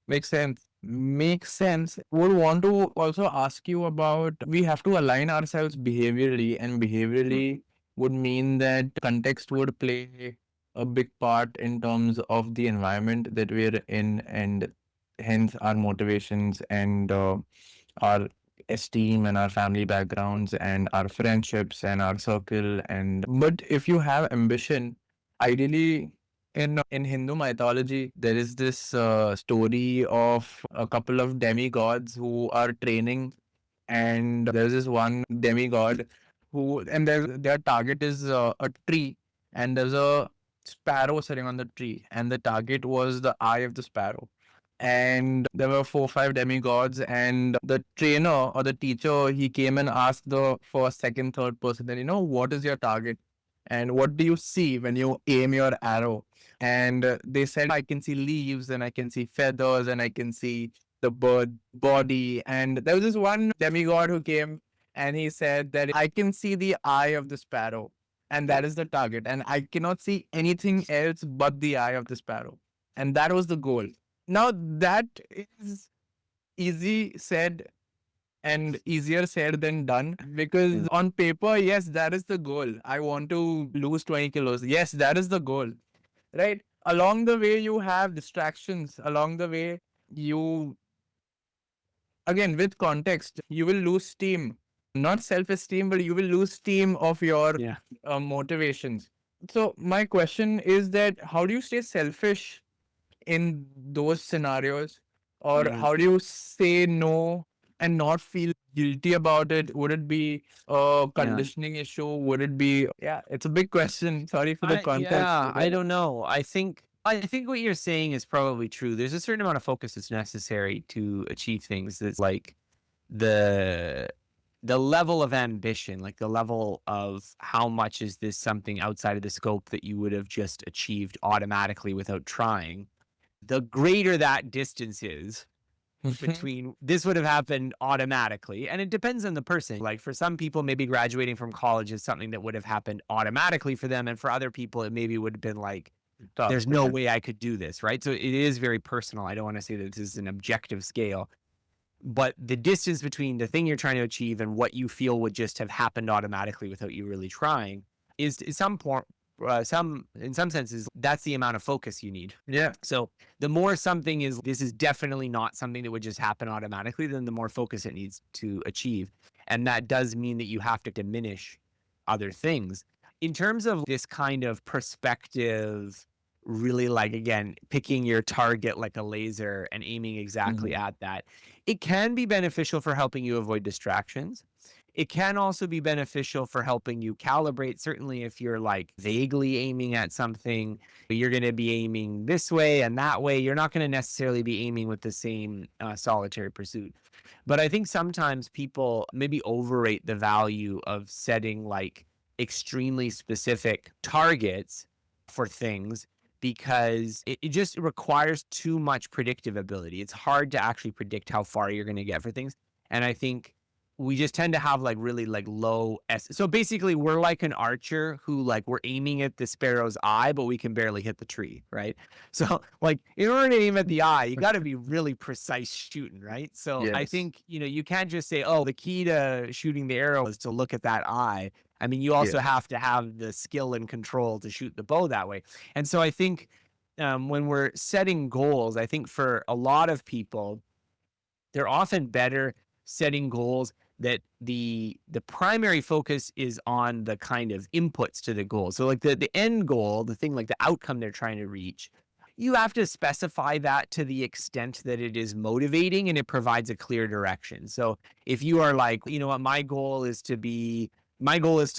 Makes sense. Makes sense. Would want to also ask you about, we have to align ourselves behaviorally, and behaviorally would mean that context would play a big part in terms of the environment that we're in, and hence our motivations and our esteem and our family backgrounds and our friendships and our circle. And but if you have ambition, ideally, in Hindu mythology, there is this story of a couple of demigods who are training, and there's this one demigod and their target is a tree, and there's a sparrow sitting on the tree, and the target was the eye of the sparrow. And there were 4 or 5 demigods, and the trainer or the teacher, he came and asked the first, second, third person, then, what is your target? And what do you see when you aim your arrow? And they said, I can see leaves, and I can see feathers, and I can see the bird body. And there was this one demigod who came and he said that I can see the eye of the sparrow, and that is the target. And I cannot see anything else but the eye of the sparrow. And that was the goal. Now, that is easy said and easier said than done, because on paper, yes, that is the goal. I want to lose 20 kilos. Yes, that is the goal, right? Along the way, you have distractions. Along the way, again, with context, you will lose steam, not self-esteem, but you will lose steam of your motivations. So my question is that how do you stay selfish in those scenarios, or how do you say no and not feel guilty about it? Would it be a conditioning issue? Would it be, it's a big question. Sorry for the context. I don't know. I think what you're saying is probably true. There's a certain amount of focus that's necessary to achieve things. That's like the level of ambition, like the level of how much is this something outside of the scope that you would have just achieved automatically without trying. The greater that distance is between, this would have happened automatically. And it depends on the person. Like for some people, maybe graduating from college is something that would have happened automatically for them. And for other people, it maybe would have been like, there's no way I could do this, right? So it is very personal. I don't want to say that this is an objective scale, but the distance between the thing you're trying to achieve and what you feel would just have happened automatically without you really trying is at some point in some senses, that's the amount of focus you need. Yeah. So the more something is, this is definitely not something that would just happen automatically, then the more focus it needs to achieve. And that does mean that you have to diminish other things. In terms of this kind of perspective, really like, again, picking your target like a laser and aiming exactly at that, it can be beneficial for helping you avoid distractions. It can also be beneficial for helping you calibrate. Certainly, if you're like vaguely aiming at something, you're going to be aiming this way and that way. You're not going to necessarily be aiming with the same solitary pursuit. But I think sometimes people maybe overrate the value of setting like extremely specific targets for things, because it just requires too much predictive ability. It's hard to actually predict how far you're going to get for things. And I think we just tend to have like really like low so basically we're like an archer who like we're aiming at the sparrow's eye, but we can barely hit the tree, right? So like in order to aim at the eye, you got to be really precise shooting, right? So I Yes. think, you can't just say, oh, the key to shooting the arrow is to look at that eye. I mean, you also Yes. have to have the skill and control to shoot the bow that way. And so I think when we're setting goals, I think for a lot of people, they're often better setting goals that the primary focus is on the kind of inputs to the goal. So like the end goal, the thing like the outcome they're trying to reach, you have to specify that to the extent that it is motivating and it provides a clear direction. So if you are like, you know what, my goal is to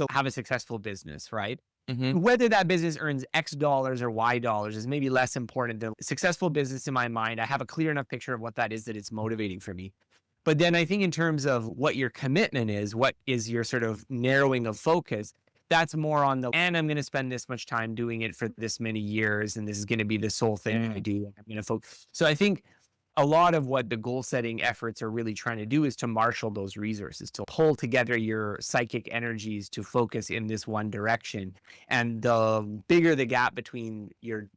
have a successful business, right? Whether that business earns X dollars or Y dollars is maybe less important than successful business in my mind. I have a clear enough picture of what that is that it's motivating for me. But then I think in terms of what your commitment is, what is your sort of narrowing of focus, that's more on and I'm going to spend this much time doing it for this many years, and this is going to be the sole thing I do. I'm going to focus. So I think a lot of what the goal setting efforts are really trying to do is to marshal those resources, to pull together your psychic energies to focus in this one direction. And the bigger the gap between your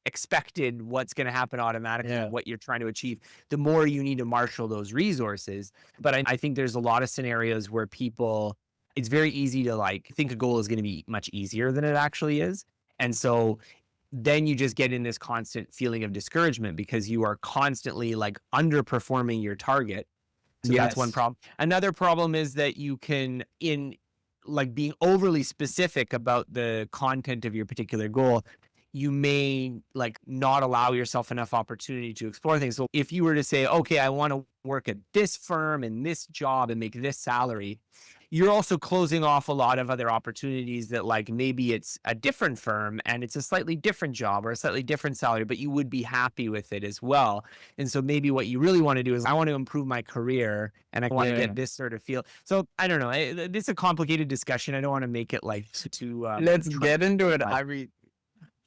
expected what's going to happen automatically, what you're trying to achieve, the more you need to marshal those resources. But I think there's a lot of scenarios where it's very easy to like think a goal is going to be much easier than it actually is. And so then you just get in this constant feeling of discouragement because you are constantly like underperforming your target. So that's one problem. Another problem is that you can, in like being overly specific about the content of your particular goal, you may like not allow yourself enough opportunity to explore things. So if you were to say, okay, I want to work at this firm and this job and make this salary, you're also closing off a lot of other opportunities that like maybe it's a different firm and it's a slightly different job or a slightly different salary, but you would be happy with it as well. And so maybe what you really want to do is I want to improve my career and I want to get this sort of feel. So I don't know. This is a complicated discussion. I don't want to make it like too. Let's get into it. I mean,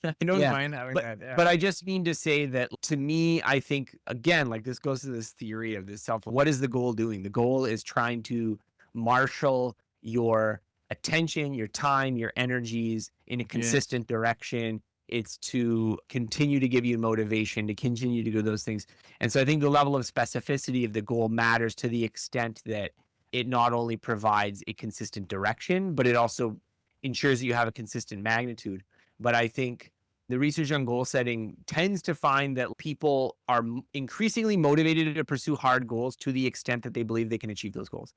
I don't mind having but, that. Yeah. But I just mean to say that to me, I think, again, like this goes to this theory of this what is the goal doing? The goal is trying to marshal your attention, your time, your energies in a consistent direction. It's to continue to give you motivation, to continue to do those things. And so I think the level of specificity of the goal matters to the extent that it not only provides a consistent direction, but it also ensures that you have a consistent magnitude. But I think the research on goal setting tends to find that people are increasingly motivated to pursue hard goals to the extent that they believe they can achieve those goals.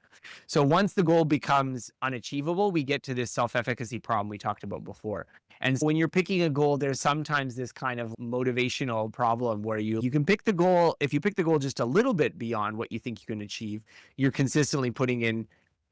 So once the goal becomes unachievable, we get to this self-efficacy problem we talked about before. And when you're picking a goal, there's sometimes this kind of motivational problem where you can pick the goal. If you pick the goal just a little bit beyond what you think you can achieve, you're consistently putting in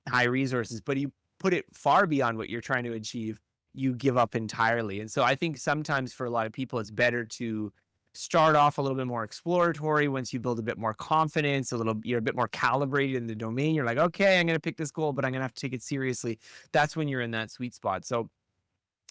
high resources, but you put it far beyond what you're trying to achieve, you give up entirely. And so I think sometimes for a lot of people, it's better to start off a little bit more exploratory. Once you build a bit more confidence, you're a bit more calibrated in the domain. You're like, okay, I'm going to pick this goal, but I'm going to have to take it seriously. That's when you're in that sweet spot. So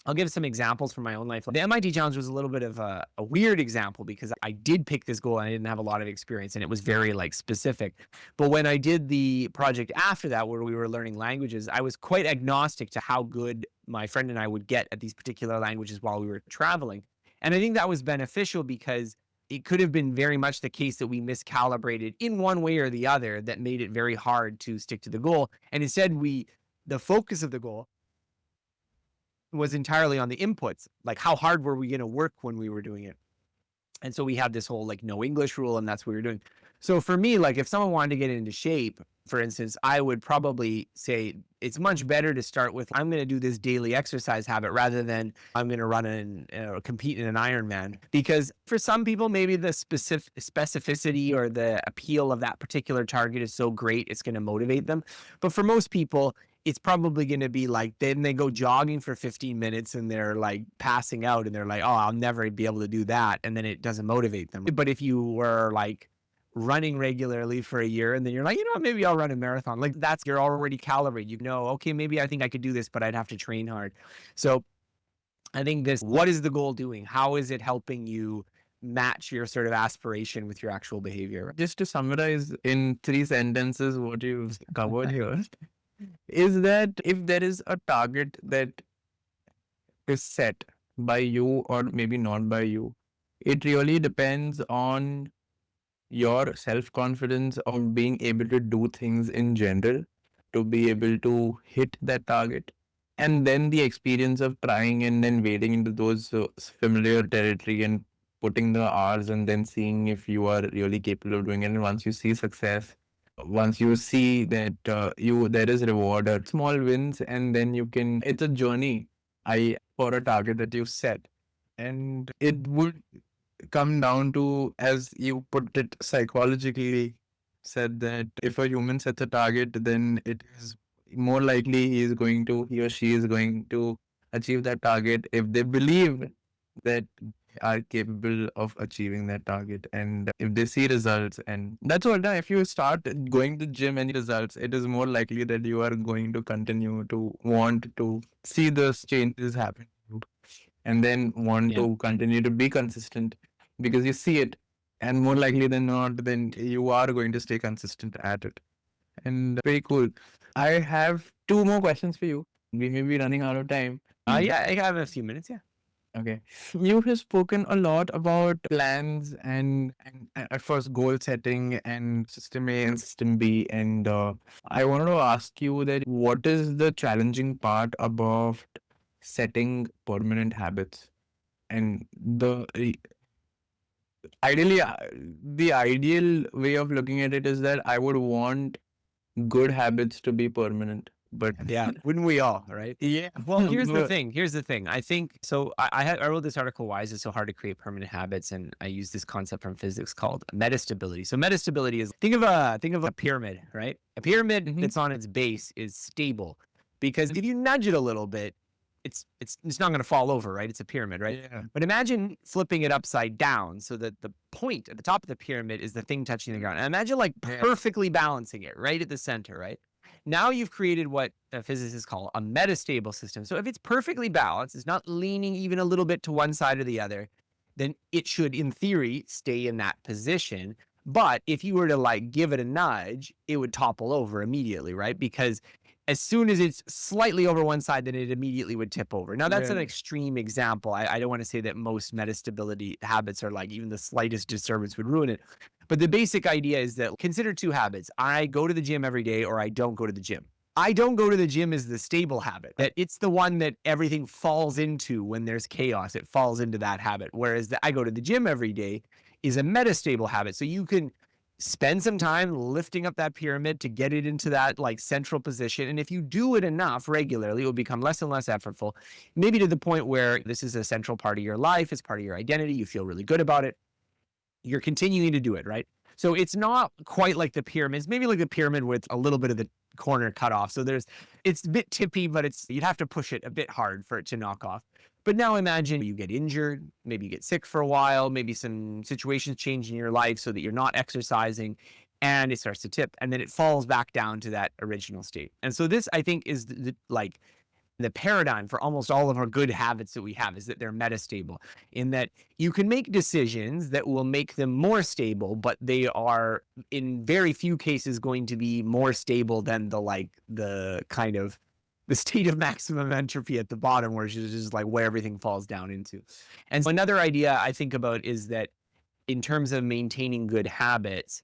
I'll give some examples from my own life. The MIT challenge was a little bit of a weird example because I did pick this goal and I didn't have a lot of experience and it was very like specific. But when I did the project after that, where we were learning languages, I was quite agnostic to how good my friend and I would get at these particular languages while we were traveling. And I think that was beneficial because it could have been very much the case that we miscalibrated in one way or the other that made it very hard to stick to the goal. And instead the focus of the goal was entirely on the inputs. Like, how hard were we going to work when we were doing it? And so we had this whole like no English rule, and that's what we were doing. So for me, like if someone wanted to get into shape, for instance, I would probably say it's much better to start with, I'm going to do this daily exercise habit rather than I'm going to run and compete in an Ironman. Because for some people, maybe the specificity or the appeal of that particular target is so great, it's going to motivate them. But for most people, it's probably going to be like, then they go jogging for 15 minutes and they're like passing out and they're like, oh, I'll never be able to do that. And then it doesn't motivate them. But if you were like running regularly for a year and then you're like, you know, maybe I'll run a marathon, like that's, you're already calibrated. You know, okay, maybe I think I could do this, but I'd have to train hard. So I think this, what is the goal doing? How is it helping you match your sort of aspiration with your actual behavior? Just to summarize in 3 sentences what you've covered here, is that if there is a target that is set by you or maybe not by you, it really depends on your self-confidence of being able to do things in general, to be able to hit that target, and then the experience of trying and then wading into those familiar territory and putting the hours and then seeing if you are really capable of doing it. And once you see success, once you see that there is reward or small wins, and then you can, it's a journey for a target that you set, and it would come down to, as you put it psychologically, said that if a human sets a target, then it is more likely he or she is going to achieve that target if they believe that are capable of achieving that target, and if they see results. And that's what, if you start going to gym and results, it is more likely that you are going to continue to want to see those changes happen and then want to continue to be consistent because you see it, and more likely than not, then you are going to stay consistent at it. And very cool. I have 2 more questions for you. We may be running out of time. Yeah, I have a few minutes. Yeah. Okay. You have spoken a lot about plans and at first goal setting and system A and system B. And I wanted to ask you that what is the challenging part about setting permanent habits? And ideally, the ideal way of looking at it is that I would want good habits to be permanent. But yeah, wouldn't we all, right? Yeah. Well, here's the thing. I think so. I wrote this article, "Why is it so hard to create permanent habits?" And I use this concept from physics called metastability. So metastability is, think of a pyramid, right? A pyramid that's on its base is stable because if you nudge it a little bit, it's not going to fall over, right? It's a pyramid, right? Yeah. But imagine flipping it upside down so that the point at the top of the pyramid is the thing touching the ground. And imagine like perfectly balancing it right at the center, right? Now you've created what physicists call a metastable system. So if it's perfectly balanced, it's not leaning even a little bit to one side or the other, then it should, in theory, stay in that position. But if you were to like give it a nudge, it would topple over immediately, right? Because as soon as it's slightly over one side, then it immediately would tip over. Now, that's an extreme example. I don't want to say that most metastability habits are like even the slightest disturbance would ruin it. But the basic idea is that consider 2 habits. I go to the gym every day or I don't go to the gym. I don't go to the gym is the stable habit. That it's the one that everything falls into when there's chaos. It falls into that habit. Whereas the I go to the gym every day is a metastable habit. So you can spend some time lifting up that pyramid to get it into that like central position. And if you do it enough regularly, it will become less and less effortful, maybe to the point where this is a central part of your life. It's part of your identity. You feel really good about it. You're continuing to do it, right? So it's not quite like the pyramids, maybe like the pyramid with a little bit of the corner cut off. So it's a bit tippy, but you'd have to push it a bit hard for it to knock off. But now imagine you get injured, maybe you get sick for a while, maybe some situations change in your life so that you're not exercising and it starts to tip and then it falls back down to that original state. And so this, I think, is the paradigm for almost all of our good habits that we have, is that they're metastable, in that you can make decisions that will make them more stable, but they are in very few cases going to be more stable than the kind of the state of maximum entropy at the bottom, where it's just like where everything falls down into. And so another idea I think about is that in terms of maintaining good habits,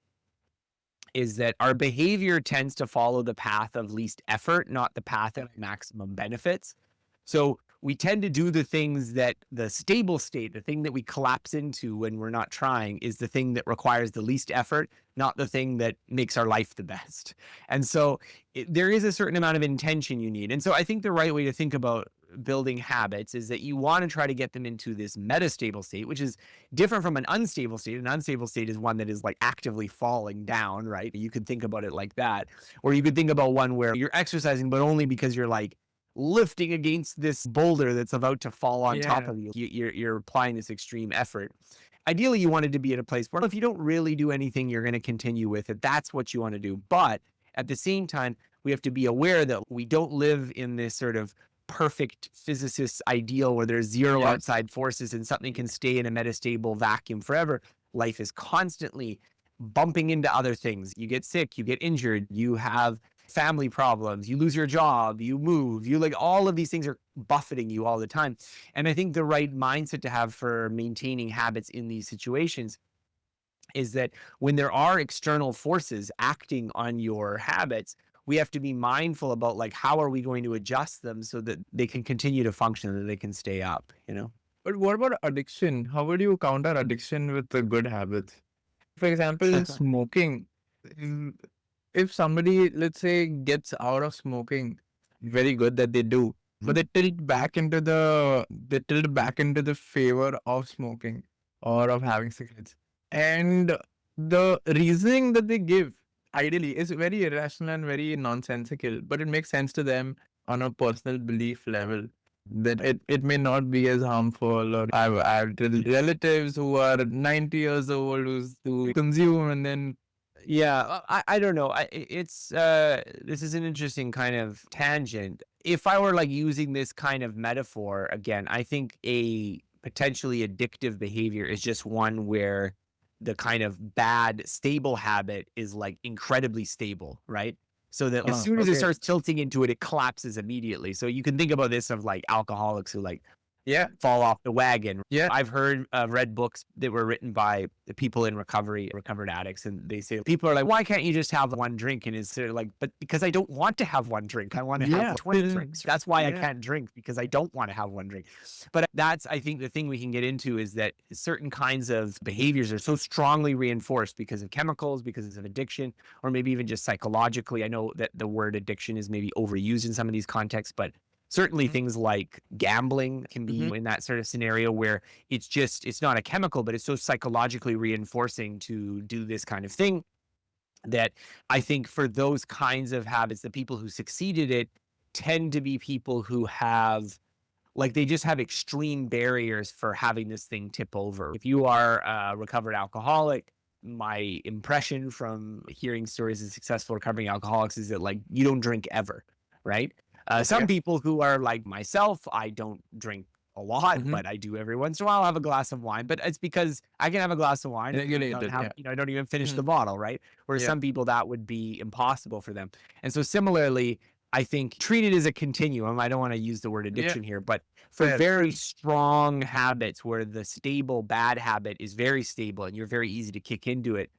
is that our behavior tends to follow the path of least effort, not the path of maximum benefits. So we tend to do the things that the stable state, the thing that we collapse into when we're not trying, is the thing that requires the least effort, not the thing that makes our life the best. And so there is a certain amount of intention you need. And so I think the right way to think about building habits is that you want to try to get them into this metastable state, which is different from an unstable state. An unstable state is one that is like actively falling down, right? You could think about it like that. Or you could think about one where you're exercising, but only because you're like lifting against this boulder that's about to fall on top of you. You're applying this extreme effort. Ideally, you wanted to be at a place where if you don't really do anything, you're going to continue with it. That's what you want to do. But at the same time, we have to be aware that we don't live in this sort of perfect physicist's ideal where there's zero outside forces and something can stay in a metastable vacuum forever. Life is constantly bumping into other things. You get sick, you get injured, you have family problems, you lose your job, you move, you like all of these things are buffeting you all the time. And I think the right mindset to have for maintaining habits in these situations is that when there are external forces acting on your habits, we have to be mindful about like how are we going to adjust them so that they can continue to function, that they can stay up, you know? But what about addiction? How would you counter addiction with the good habits? For example, smoking. If somebody, let's say, gets out of smoking, very good that they do, but they tilt back into the favor of smoking or of having cigarettes. And the reasoning that they give ideally is very irrational and very nonsensical, but it makes sense to them on a personal belief level that it may not be as harmful. Or I have relatives who are 90 years old who consume and then I don't know. This is an interesting kind of tangent. If I were like using this kind of metaphor again, I think a potentially addictive behavior is just one where the kind of bad stable habit is like incredibly stable, right? So that as soon as it starts tilting into it, it collapses immediately. So you can think about this of like alcoholics who like fall off the wagon. I've read books that were written by the people in recovered addicts, and they say people are like, why can't you just have one drink? And it's like, but because I don't want to have one drink, I want to have 20 drinks. That's why I can't drink, because I don't want to have one drink. But that's, I think, the thing we can get into is that certain kinds of behaviors are so strongly reinforced because of chemicals, because of addiction, or maybe even just psychologically. I know that the word addiction is maybe overused in some of these contexts, but certainly things like gambling can be in that sort of scenario where it's not a chemical, but it's so psychologically reinforcing to do this kind of thing that I think for those kinds of habits, the people who succeeded it tend to be people who have, like, they just have extreme barriers for having this thing tip over. If you are a recovered alcoholic, my impression from hearing stories of successful recovering alcoholics is that, like, you don't drink ever, right? Some people who are like myself, I don't drink a lot, but I do every once in a while have a glass of wine. But it's because I can have a glass of wine and I don't even finish the bottle, right? Whereas some people, that would be impossible for them. And so similarly, I think treat it as a continuum. I don't want to use the word addiction here, but for very strong habits where the stable bad habit is very stable and you're very easy to kick into it,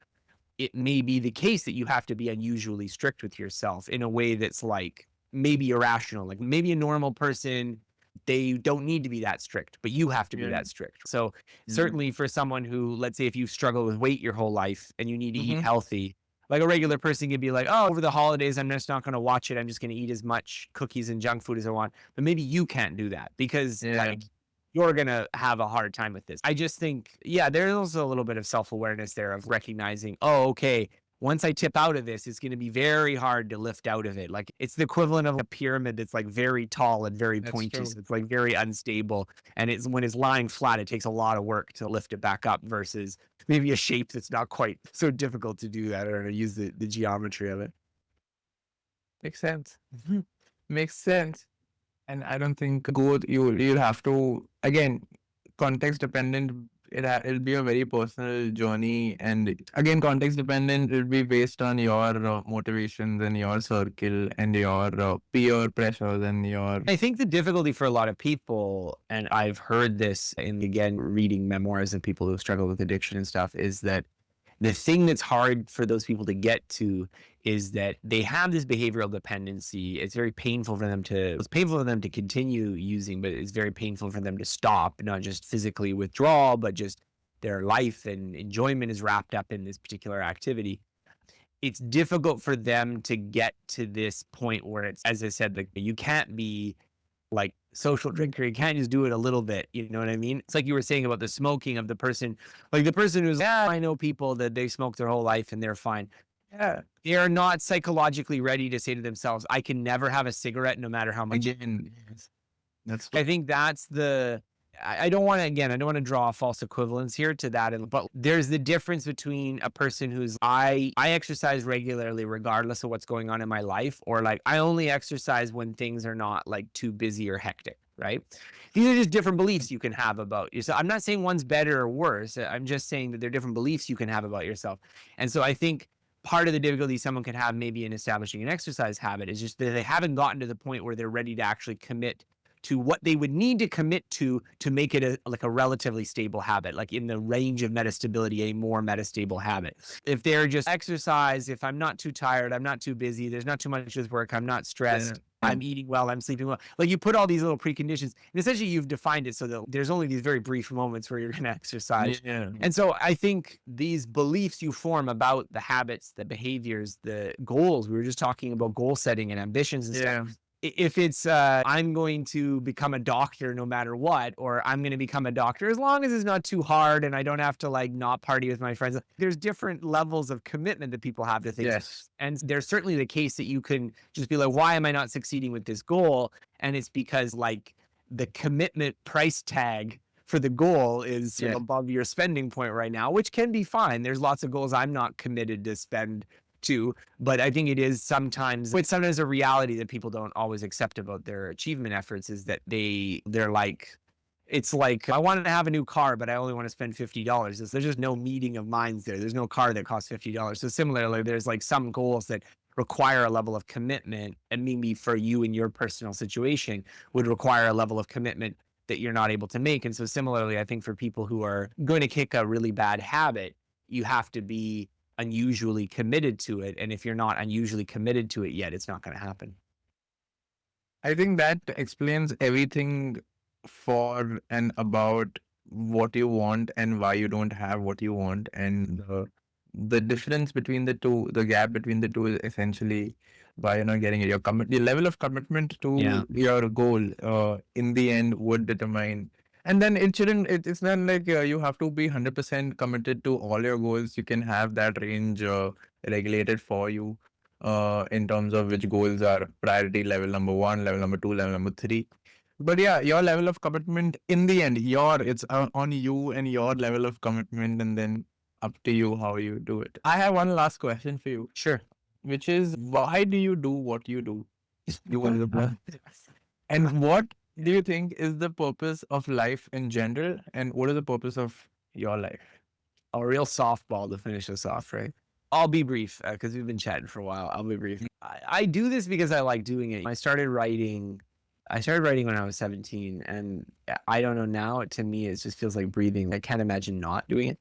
it may be the case that you have to be unusually strict with yourself in a way that's like, maybe irrational. Like maybe a normal person, they don't need to be that strict, but you have to be that strict. So certainly for someone who, let's say if you struggle with weight your whole life and you need to eat healthy, like a regular person could be like, oh, over the holidays, I'm just not going to watch it. I'm just going to eat as much cookies and junk food as I want. But maybe you can't do that because like you're going to have a hard time with this. I just think, there's also a little bit of self-awareness there of recognizing, oh, okay, once I tip out of this, it's going to be very hard to lift out of it. Like it's the equivalent of a pyramid that's like very tall and very pointy. So it's like very unstable. And it's when it's lying flat, it takes a lot of work to lift it back up versus maybe a shape that's not quite so difficult to do that or to use the geometry of it. Makes sense. Makes sense. And I don't think you'll have to, again, context dependent. It'll be a very personal journey, and again, context dependent. It'll be based on your motivations and your circle and your peer pressures and your. I think the difficulty for a lot of people, and I've heard this in again reading memoirs of people who struggle with addiction and stuff, is that The thing that's hard for those people to get to is that they have this behavioral dependency. It's very painful for them to continue using, but it's very painful for them to stop, not just physically withdrawal, but just their life and enjoyment is wrapped up in this particular activity. It's difficult for them to get to this point where it's, as I said, like you can't be like social drinker. You can't just do it a little bit. You know what I mean? It's like you were saying about the smoking of the person, like the person who's, yeah, I know people that they smoke their whole life and they're fine. Yeah. They are not psychologically ready to say to themselves, I can never have a cigarette no matter how much. I think that's I don't want to draw a false equivalence here to that. But there's the difference between a person who's, I exercise regularly regardless of what's going on in my life, or like I only exercise when things are not like too busy or hectic, right? These are just different beliefs you can have about yourself. I'm not saying one's better or worse. I'm just saying that they're different beliefs you can have about yourself. And so I think part of the difficulty someone can have maybe in establishing an exercise habit is just that they haven't gotten to the point where they're ready to actually commit to what they would need to commit to make it a relatively stable habit, like in the range of metastability, a more metastable habit. If they're just exercise, if I'm not too tired, I'm not too busy, there's not too much with work, I'm not stressed, I'm eating well, I'm sleeping well. Like you put all these little preconditions, and essentially you've defined it so that there's only these very brief moments where you're going to exercise. Yeah. And so I think these beliefs you form about the habits, the behaviors, the goals, we were just talking about goal setting and ambitions and stuff. If it's I'm going to become a doctor no matter what, or I'm going to become a doctor as long as it's not too hard and I don't have to like not party with my friends. There's different levels of commitment that people have to things. Yes. And there's certainly the case that you can just be like, why am I not succeeding with this goal? And it's because like the commitment price tag for the goal is sort of above your spending point right now, which can be fine. There's lots of goals I'm not committed to spend to, but I think it's sometimes a reality that people don't always accept about their achievement efforts is that they're like, it's like, I wanted to have a new car, but I only want to spend $50. There's just no meeting of minds there. There's no car that costs $50. So similarly, there's like some goals that require a level of commitment, and maybe for you in your personal situation would require a level of commitment that you're not able to make. And so similarly, I think for people who are going to kick a really bad habit, you have to be unusually committed to it. And if you're not unusually committed to it yet, it's not going to happen. I think that explains everything for and about what you want and why you don't have what you want. And the difference between the two, the gap between the two is essentially by you're not getting it. The level of commitment to your goal in the end would determine. And then it's not like you have to be 100% committed to all your goals. You can have that range regulated for you in terms of which goals are priority level number 1, level number 2, level number 3. But yeah, your level of commitment in the end, it's on you and your level of commitment, and then up to you how you do it. I have one last question for you. Sure. Which is, why do you do what you do? And what do you think is the purpose of life in general, and what is the purpose of your life? A real softball to finish us off, right? I'll be brief because we've been chatting for a while. I'll be brief. I do this because I like doing it. I started writing when I was 17, and I don't know now. To me, it just feels like breathing. I can't imagine not doing it.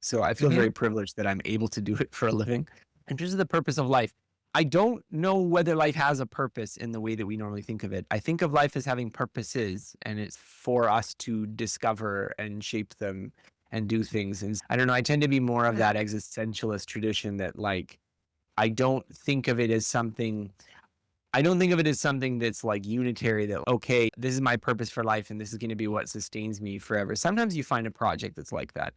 So I feel very privileged that I'm able to do it for a living. In terms of the purpose of life, I don't know whether life has a purpose in the way that we normally think of it. I think of life as having purposes, and it's for us to discover and shape them and do things. And I don't know, I tend to be more of that existentialist tradition that like, I don't think of it as something that's like unitary, that, okay, this is my purpose for life and this is going to be what sustains me forever. Sometimes you find a project that's like that.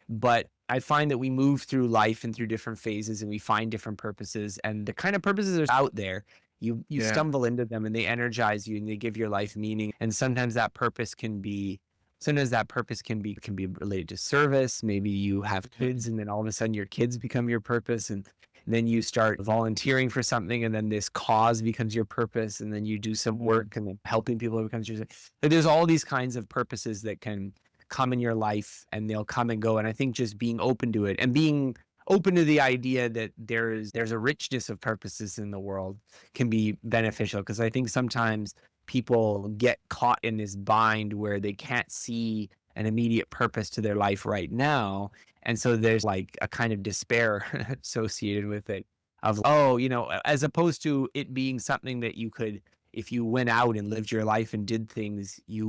But I find that we move through life and through different phases and we find different purposes, and the kind of purposes are out there. You stumble into them and they energize you and they give your life meaning. And sometimes that purpose can be related to service. Maybe you have kids and then all of a sudden your kids become your purpose, and then you start volunteering for something and then this cause becomes your purpose, and then you do some work and then helping people becomes your. There's all these kinds of purposes that can come in your life and they'll come and go. And I think just being open to it and being open to the idea that there's a richness of purposes in the world can be beneficial, because I think sometimes people get caught in this bind where they can't see an immediate purpose to their life right now. And so there's like a kind of despair associated with it of, oh, as opposed to it being something that you could, if you went out and lived your life and did things, you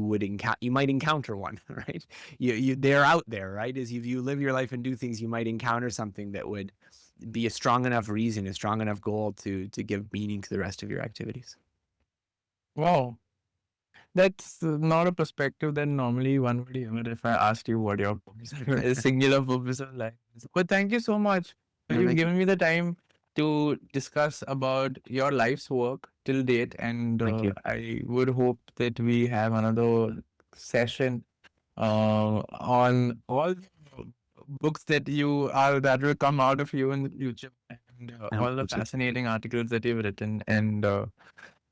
might encounter one, right? They're out there, right? As if you live your life and do things, you might encounter something that would be a strong enough reason, a strong enough goal to give meaning to the rest of your activities. Wow. That's not a perspective that normally one would hear if I asked you what your singular purpose of life is. But thank you so much. You've given me the time to discuss about your life's work till date, and Thank you. I would hope that we have another session on all books that will come out of you in the future, and all the fascinating articles that you've written, and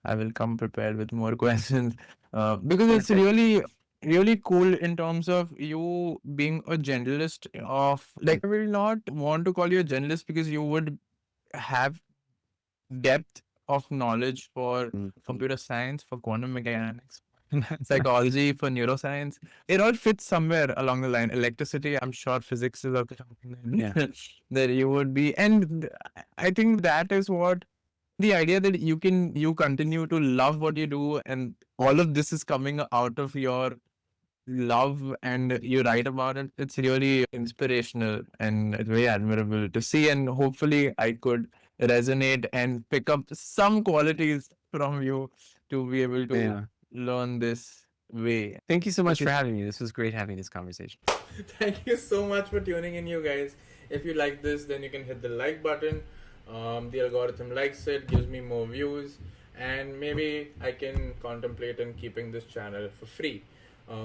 I will come prepared with more questions because it's really, really cool in terms of you being a generalist of, like, I will not want to call you a generalist because you would have depth of knowledge for computer science, for quantum mechanics, psychology, for neuroscience. It all fits somewhere along the line. Electricity, I'm sure physics is also something that you would be. And I think that is what the idea that you continue to love what you do, and all of this is coming out of your love, and you write about it. It's really inspirational and it's very admirable to see, and hopefully I could resonate and pick up some qualities from you to be able to learn this way. Thank you so much for having me. This was great having this conversation. Thank you so much for tuning in, you guys. If you like this, then you can hit the like button. The algorithm likes it, gives me more views, and maybe I can contemplate on keeping this channel for free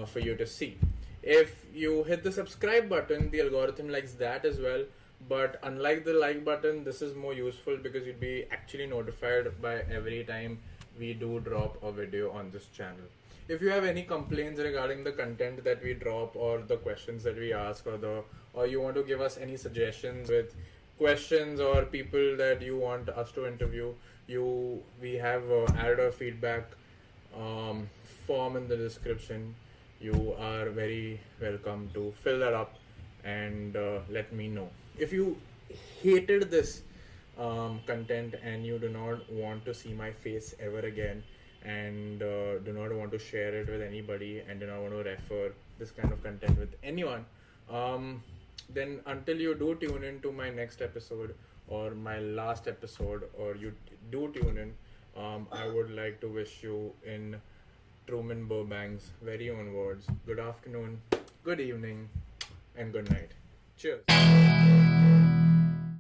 for you to see. If you hit the subscribe button, the algorithm likes that as well. But unlike the like button, this is more useful because you'd be actually notified by every time we do drop a video on this channel. If you have any complaints regarding the content that we drop or the questions that we ask, or you want to give us any suggestions with questions or people that you want us to interview, we have added a feedback form in the description. You are very welcome to fill that up and let me know. If you hated this content and you do not want to see my face ever again, and do not want to share it with anybody, and do not want to refer this kind of content with anyone, then until you do tune in to my next episode or my last episode, or you do tune in, I would like to wish you, in Truman Burbank's very own words, good afternoon, good evening, and good night. Cheers.